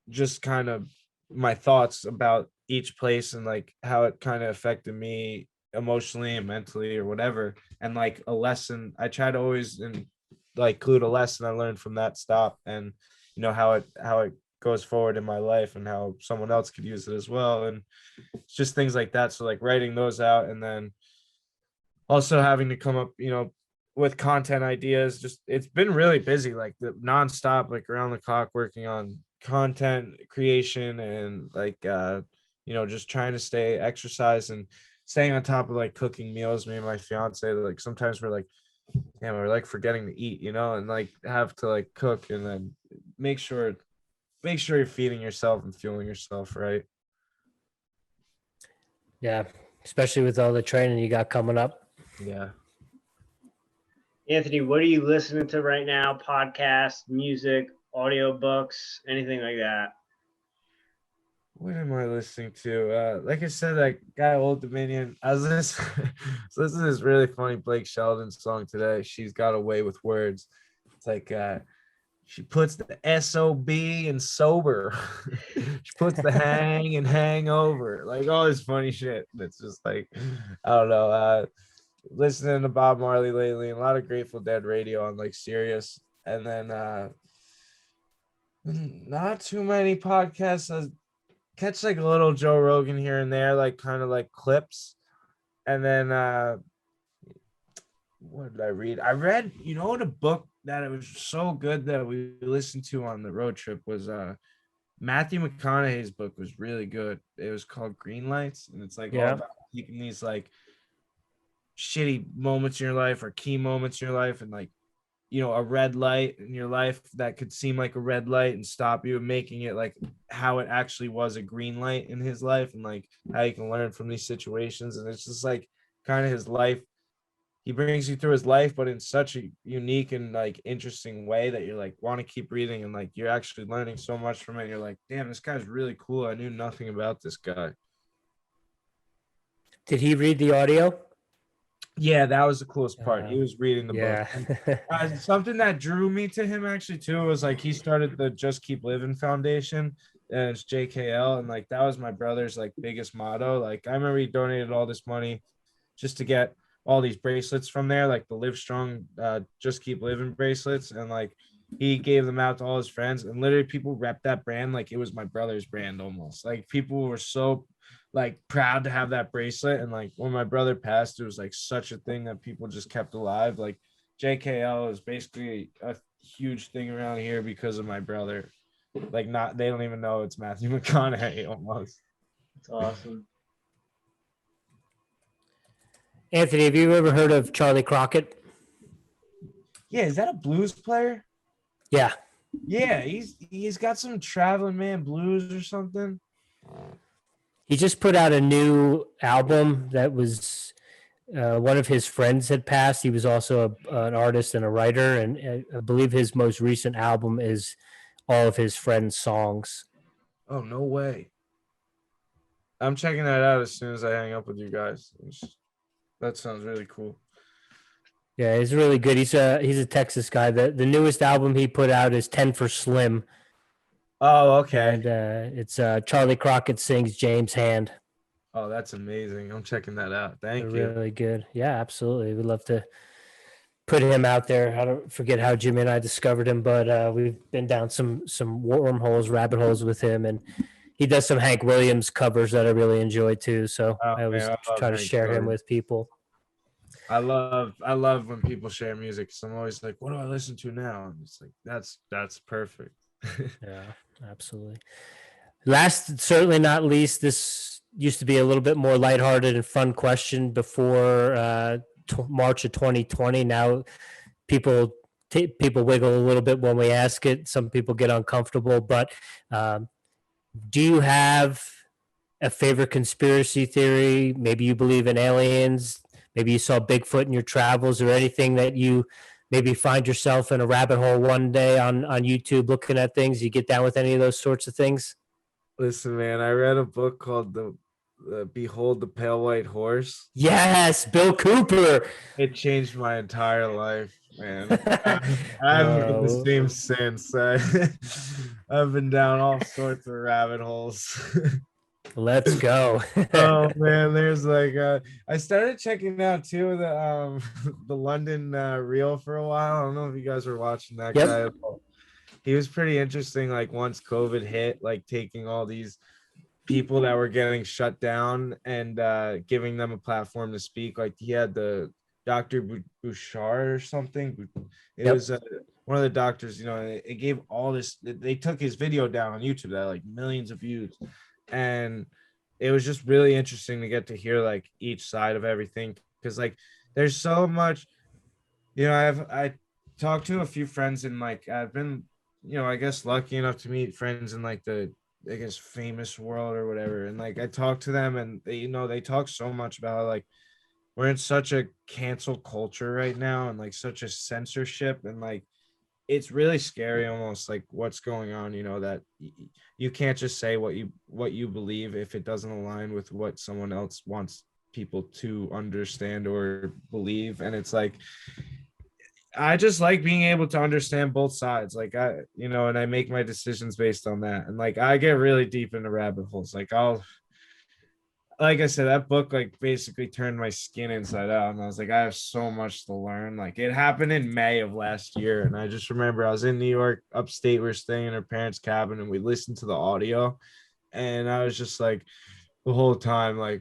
just kind of my thoughts about each place and like how it kind of affected me emotionally and mentally or whatever. And like a lesson, I try to always like include a lesson I learned from that stop, and how it goes forward in my life and how someone else could use it as well. And it's just things like that. So like writing those out, and then also having to come up, with content ideas. Just it's been really busy, like the nonstop, like around the clock working on content creation, and like just trying to stay exercise and staying on top of like cooking meals. Me and my fiance, like sometimes we're like, damn, we're like forgetting to eat, and like have to like cook, and then make sure you're feeding yourself and fueling yourself right. Yeah, especially with all the training you got coming up. Yeah. Anthony, what are you listening to right now? Podcasts, music, audiobooks, anything like that? What am I listening to? Like I said, that guy Old Dominion. I was listening to this really funny Blake Shelton song today. She's got a way with words. It's like she puts the SOB in sober. She puts the hang and hangover. Like all this funny shit. It's just like, I don't know. Listening to Bob Marley lately, and a lot of Grateful Dead radio on like Sirius. And then not too many podcasts. I catch like a little Joe Rogan here and there, like kind of like clips. And then what did I read? I read, the book that it was so good that we listened to on the road trip was Matthew McConaughey's book was really good. It was called Green Lights, and it's like all about taking these like shitty moments in your life or key moments in your life, and like a red light in your life that could seem like a red light and stop you, and making it like how it actually was a green light in his life, and like how you can learn from these situations. And it's just like kind of his life. He brings you through his life, but in such a unique and like interesting way that you're like want to keep reading, and like you're actually learning so much from it. You're like, damn, this guy's really cool. I knew nothing about this guy. Did he read the audio? Yeah, that was the coolest part. He was reading the book. And, something that drew me to him actually too was like he started the Just Keep Living Foundation, and it's JKL, and like that was my brother's like biggest motto. Like I remember he donated all this money just to get all these bracelets from there, like the Live Strong Just Keep Living bracelets, and like he gave them out to all his friends, and literally people rep that brand like it was my brother's brand almost. Like people were so like proud to have that bracelet. And like when my brother passed, it was like such a thing that people just kept alive. Like JKL is basically a huge thing around here because of my brother. Like they don't even know it's Matthew McConaughey almost. It's awesome. Anthony, have you ever heard of Charlie Crockett? Yeah, is that a blues player? Yeah. Yeah, he's got some Traveling Man Blues or something. He just put out a new album that one of his friends had passed. He was also an artist and a writer, and I believe his most recent album is all of his friends' songs. Oh, no way. I'm checking that out as soon as I hang up with you guys. That sounds really cool. Yeah, he's really good. He's a Texas guy. The newest album he put out is 10 for Slim. Oh, okay. And it's Charlie Crockett sings James Hand. Oh, that's amazing. I'm checking that out. Thank They're you. really good. Yeah, absolutely. We'd love to put him out there. I don't forget how Jimmy and I discovered him, but we've been down some wormholes, rabbit holes with him, and he does some Hank Williams covers that I really enjoy too. So Oh, I always man, I love try to Hank share him Williams. with people. I love when people share music. So I'm always like, what do I listen to now? And it's like, that's perfect. Yeah, absolutely. Last, certainly not least, this used to be a little bit more lighthearted and fun question before March of 2020. Now people wiggle a little bit when we ask it. Some people get uncomfortable, but do you have a favorite conspiracy theory? Maybe you believe in aliens. Maybe you saw Bigfoot in your travels, or anything that you maybe find yourself in a rabbit hole one day on YouTube looking at things. You get down with any of those sorts of things? Listen, man, I read a book called the Behold the Pale White Horse. Yes, Bill Cooper. It changed my entire life, man. I haven't been the same since. I've been down all sorts of rabbit holes. Let's go. Oh man, there's like I started checking out too the London Reel for a while. I don't know if you guys were watching that guy. He was pretty interesting. Like once COVID hit, like taking all these people that were getting shut down and giving them a platform to speak. Like he had the Dr. Bouchard or something. It was one of the doctors. You know, it gave all this. They took his video down on YouTube that had, like millions of views. And it was just really interesting to get to hear like each side of everything, because like there's so much, you know. I talked to a few friends, and like I've been, you know, I guess lucky enough to meet friends in like the, I guess, famous world or whatever, and like I talk to them, and they, you know, they talk so much about how, like, we're in such a cancel culture right now, and like such a censorship, and like it's really scary almost, like what's going on, you know, that you can't just say what you believe if it doesn't align with what someone else wants people to understand or believe. And it's like, I just like being able to understand both sides, like I, you know, and I make my decisions based on that. And like I get really deep into rabbit holes. Like I said, that book like basically turned my skin inside out, and I was like, I have so much to learn. Like it happened in May of last year, and I just remember I was in New York, upstate. We were staying in our parents' cabin, and we listened to the audio, and I was just like, the whole time, like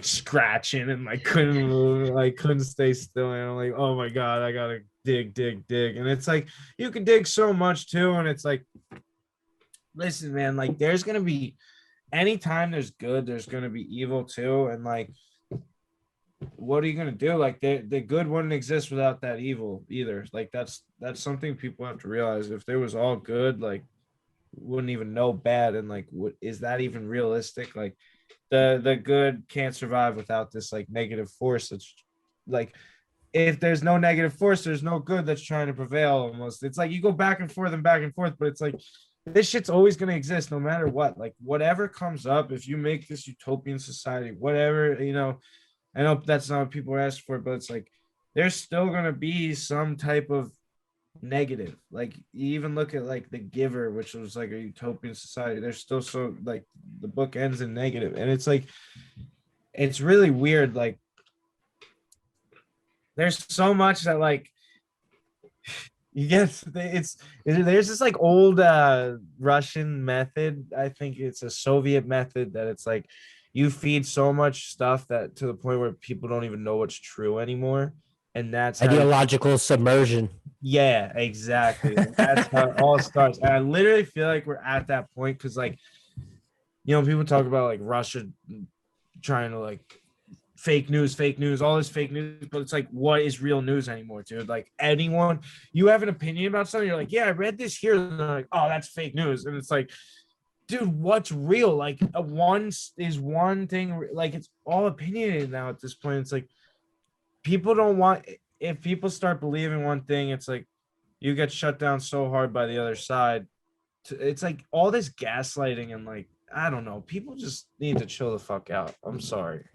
scratching, and like couldn't move, like couldn't stay still. And I'm like, oh my god, I gotta dig. And it's like you can dig so much too, and it's like, listen, man, like there's gonna be, anytime there's good, there's going to be evil too. And like, what are you going to do? Like the good wouldn't exist without that evil either. Like that's something people have to realize. If there was all good, like wouldn't even know bad. And like, what is that even realistic? Like the good can't survive without this like negative force. That's like, if there's no negative force, there's no good that's trying to prevail almost. It's like you go back and forth, but it's like, this shit's always going to exist no matter what. Like whatever comes up, if you make this utopian society, whatever, you know, I know that's not what people are asking for, but it's like there's still going to be some type of negative. Like you even look at like The Giver, which was like a utopian society. There's still, so like the book ends in negative, and it's like it's really weird. Like there's so much that like you get, there's this like old Russian method. I think it's a Soviet method that it's like you feed so much stuff that to the point where people don't even know what's true anymore. And that's ideological submersion. Yeah, exactly. That's how it all starts. And I literally feel like we're at that point because, like, you know, people talk about like Russia trying to like fake news, all this fake news, but it's like, what is real news anymore, dude? Like anyone, you have an opinion about something, you're like, yeah, I read this here, and they're like, oh, that's fake news. And it's like, dude, what's real? Like one is one thing, like it's all opinionated now at this point. It's like, people don't want, if people start believing one thing, it's like you get shut down so hard by the other side. It's like all this gaslighting and like, I don't know, people just need to chill the fuck out. I'm sorry.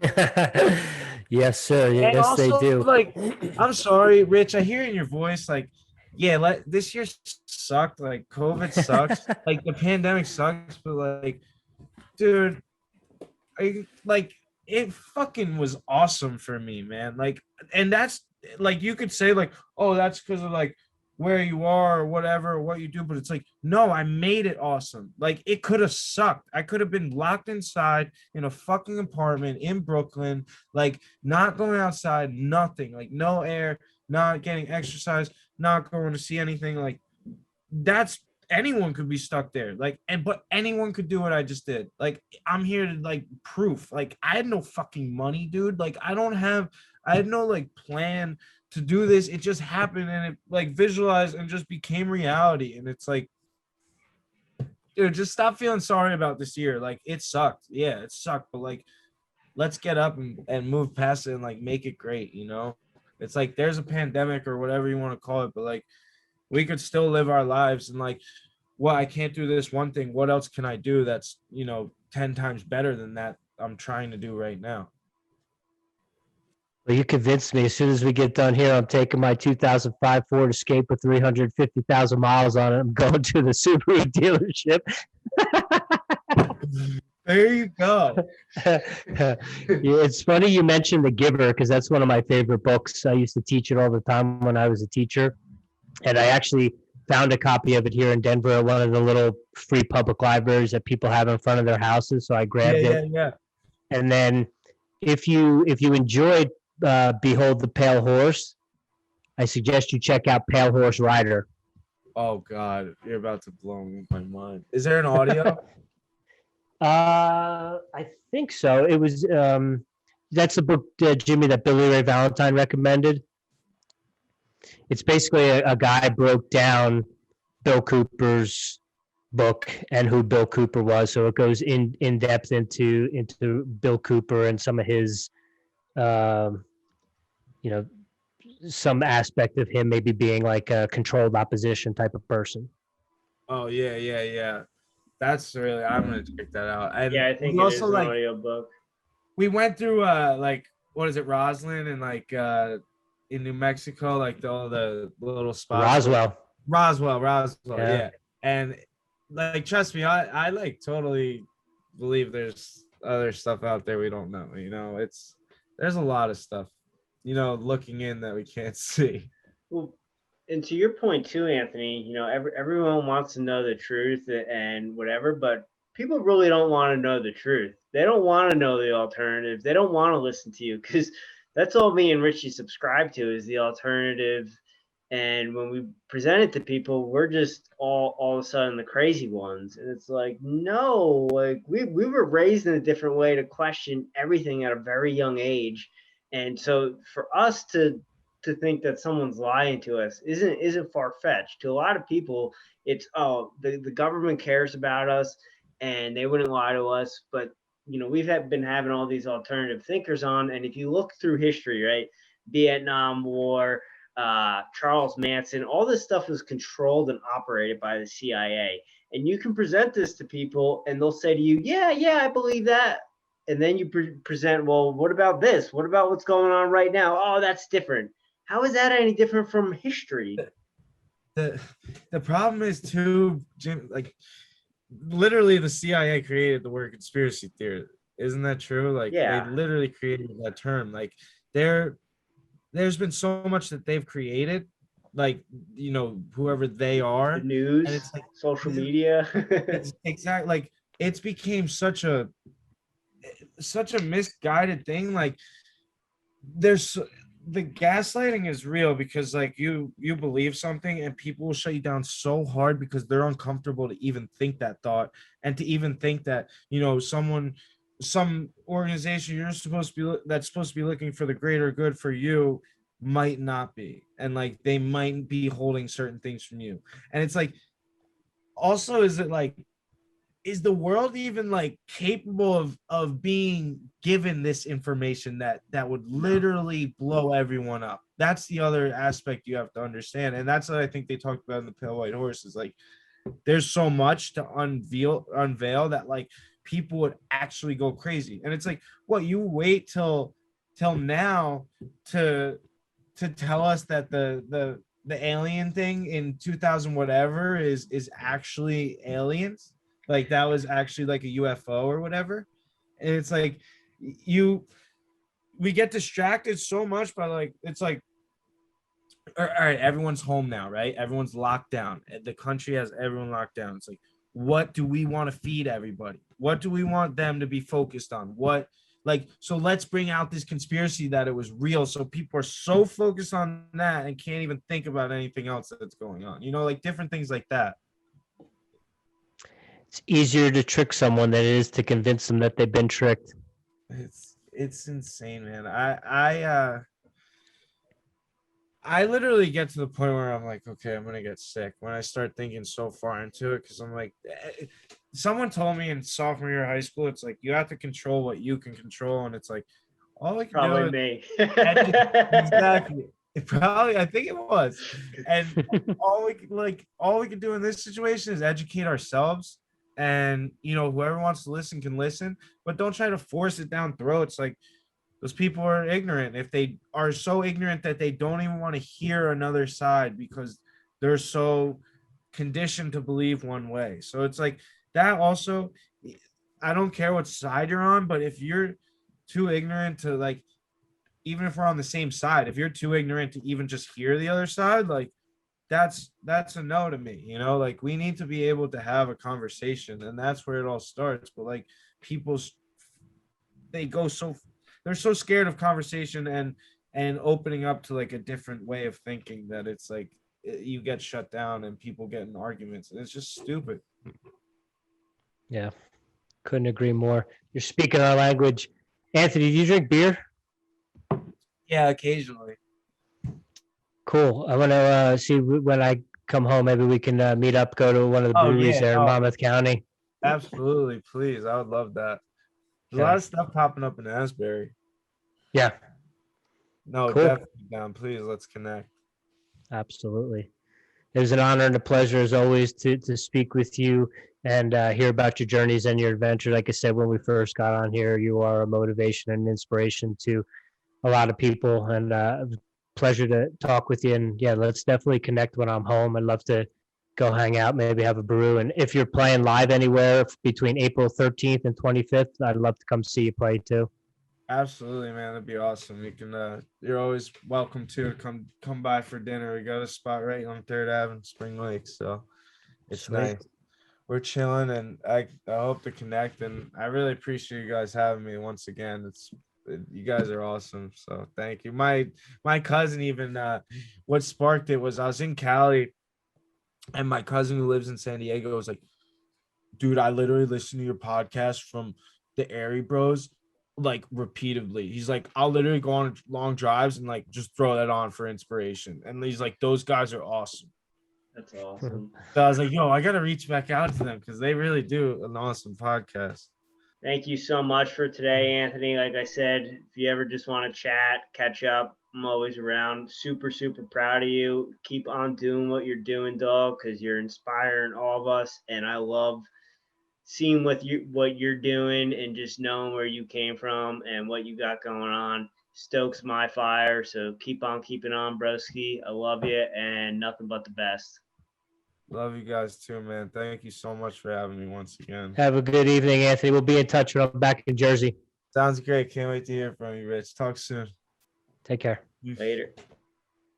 Yes, sir. And Yes, they also, do. like, I'm sorry, Rich. I hear in your voice, like, yeah, this year sucked. Like, COVID sucks. Like, the pandemic sucks. But like, dude, like, it fucking was awesome for me, man. Like, and that's like, you could say like, oh, that's because of like where you are or whatever, or what you do. But it's like, no, I made it awesome. Like, it could have sucked. I could have been locked inside in a fucking apartment in Brooklyn, like not going outside, nothing, like no air, not getting exercise, not going to see anything. Like, that's, anyone could be stuck there, like, and but anyone could do what I just did. Like, I'm here to like proof. Like, I had no fucking money, dude. Like, I had no like plan to do this. It just happened, and it like visualized and just became reality. And it's like, dude, just stop feeling sorry about this year. Like, it sucked, yeah, it sucked, but like, let's get up and move past it and like make it great, you know. It's like, there's a pandemic or whatever you want to call it, but like, we could still live our lives. And like, well, I can't do this one thing, what else can I do that's, 10 times better than that I'm trying to do right now? Well, you convinced me. As soon as we get done here, I'm taking my 2005 Ford Escape with 350,000 miles on it. I'm going to the Subaru dealership. There you go. Yeah, it's funny you mentioned The Giver, because that's one of my favorite books. I used to teach it all the time when I was a teacher. And I actually found a copy of it here in Denver at one of the little free public libraries that people have in front of their houses. So I grabbed it. Yeah. And then if you enjoyed Behold the Pale Horse, I suggest you check out Pale Horse Rider. Oh God, you're about to blow my mind. Is there an audio? I think so. It was that's the book, Jimmy, that Billy Ray Valentine recommended. It's basically a guy broke down Bill Cooper's book and who Bill Cooper was. So it goes in depth into Bill Cooper and some of his, some aspect of him maybe being like a controlled opposition type of person. Oh yeah. That's really, I'm gonna check that out. And Yeah, I think we it also is an like, audiobook. we went through like, what is it, Roslyn, and like in New Mexico, like all the little spots. Roswell, yeah. And like, trust me, I like totally believe there's other stuff out there we don't know. There's a lot of stuff, looking in that we can't see. Well, and to your point too, Anthony, everyone wants to know the truth and whatever, but people really don't want to know the truth. They don't want to know the alternative. They don't want to listen to you, because that's all me and Richie subscribe to, is the alternative. And when we present it to people, we're just all of a sudden the crazy ones. And it's like, no, like we were raised in a different way to question everything at a very young age. And so for us to think that someone's lying to us isn't far-fetched. To a lot of people, it's, oh, the government cares about us and they wouldn't lie to us. But we've been having all these alternative thinkers on, and if you look through history, right, Vietnam War, Charles Manson, all this stuff was controlled and operated by the CIA. And you can present this to people and they'll say to you, yeah, I believe that. And then you present, well, what about this? What about what's going on right now? Oh, that's different. How is that any different from history? The problem is too, Jim, like, literally the CIA created the word conspiracy theory. Isn't that true? Like, yeah. They literally created that term. Like, there's been so much that they've created, like, whoever they are. The news, and it's like social media. It's exactly, like, it's became such a misguided thing. Like, the gaslighting is real, because like you believe something and people will shut you down so hard because they're uncomfortable to even think that thought, and to even think that some organization that's supposed to be looking for the greater good for you might not be, and like they might be holding certain things from you. And it's like, also, is it like, is the world even like capable of being given this information that would literally blow everyone up? That's the other aspect you have to understand, and that's what I think they talked about in the Pale White Horse, is like there's so much to unveil that like people would actually go crazy. And it's like, what, you wait till now to tell us that the alien thing in 2000 whatever is actually aliens, like that was actually like a UFO or whatever. And it's like we get distracted so much by like, it's like, all right, everyone's home now, right? Everyone's locked down. The country has everyone locked down. It's like, what do we want to feed everybody? What do we want them to be focused on? What, like, so let's bring out this conspiracy that it was real. So people are so focused on that and can't even think about anything else that's going on, you know, like different things like that. It's easier to trick someone than it is to convince them that they've been tricked. It's insane, man. I literally get to the point where I'm like, okay, I'm gonna get sick when I start thinking so far into it, because I'm like, someone told me in sophomore year of high school, it's like you have to control what you can control, and it's like all I can Probably do me. exactly. I think it was, and all we can do in this situation is educate ourselves, and you know, whoever wants to listen can listen, but don't try to force it down throats. Like, those people are ignorant. If they are so ignorant that they don't even want to hear another side because they're so conditioned to believe one way. So it's like that also, I don't care what side you're on, but if you're too ignorant to, like, even if we're on the same side, if you're too ignorant to even just hear the other side, like that's a no to me, you know. Like, we need to be able to have a conversation, and that's where it all starts. But like, they're so scared of conversation and opening up to like a different way of thinking that it's like you get shut down and people get in arguments, and it's just stupid. Yeah, couldn't agree more. You're speaking our language. Anthony, do you drink beer? Yeah, occasionally. Cool. I want to see when I come home. Maybe we can meet up, go to one of the breweries there in Monmouth County. Absolutely, please. I would love that. There's a lot of stuff popping up in Asbury. Yeah. No, cool. Definitely down. Please, let's connect. Absolutely. It was an honor and a pleasure as always to speak with you and hear about your journeys and your adventure. Like I said, when we first got on here, you are a motivation and inspiration to a lot of people, and pleasure to talk with you. And yeah, let's definitely connect when I'm home. I'd love to go hang out, maybe have a brew. And if you're playing live anywhere between April 13th and 25th, I'd love to come see you play too. Absolutely, man. That'd be awesome. You can you're always welcome to come by for dinner. We got a spot right on 3rd Ave in Spring Lake, so it's Sweet. nice. We're chilling, and I hope to connect, and I really appreciate you guys having me once again. You guys are awesome, so thank you. My cousin even what sparked it was I was in Cali, and my cousin who lives in San Diego was like, dude, I literally listen to your podcast from the Airey Bros like repeatedly. He's like, I'll literally go on long drives and like just throw that on for inspiration, and he's like, those guys are awesome. That's awesome. So I was like, yo, I gotta reach back out to them because they really do an awesome podcast. Thank you so much for today, Anthony. Like I said, if you ever just want to chat, catch up, I'm always around. Super, super proud of you. Keep on doing what you're doing, dog, because you're inspiring all of us. And I love seeing what you're doing and just knowing where you came from and what you got going on. Stokes my fire. So keep on keeping on, broski. I love you, and nothing but the best. Love you guys too, man. Thank you so much for having me once again. Have a good evening, Anthony. We'll be in touch when I'm back in Jersey. Sounds great. Can't wait to hear from you, Rich. Talk soon. Take care. Later.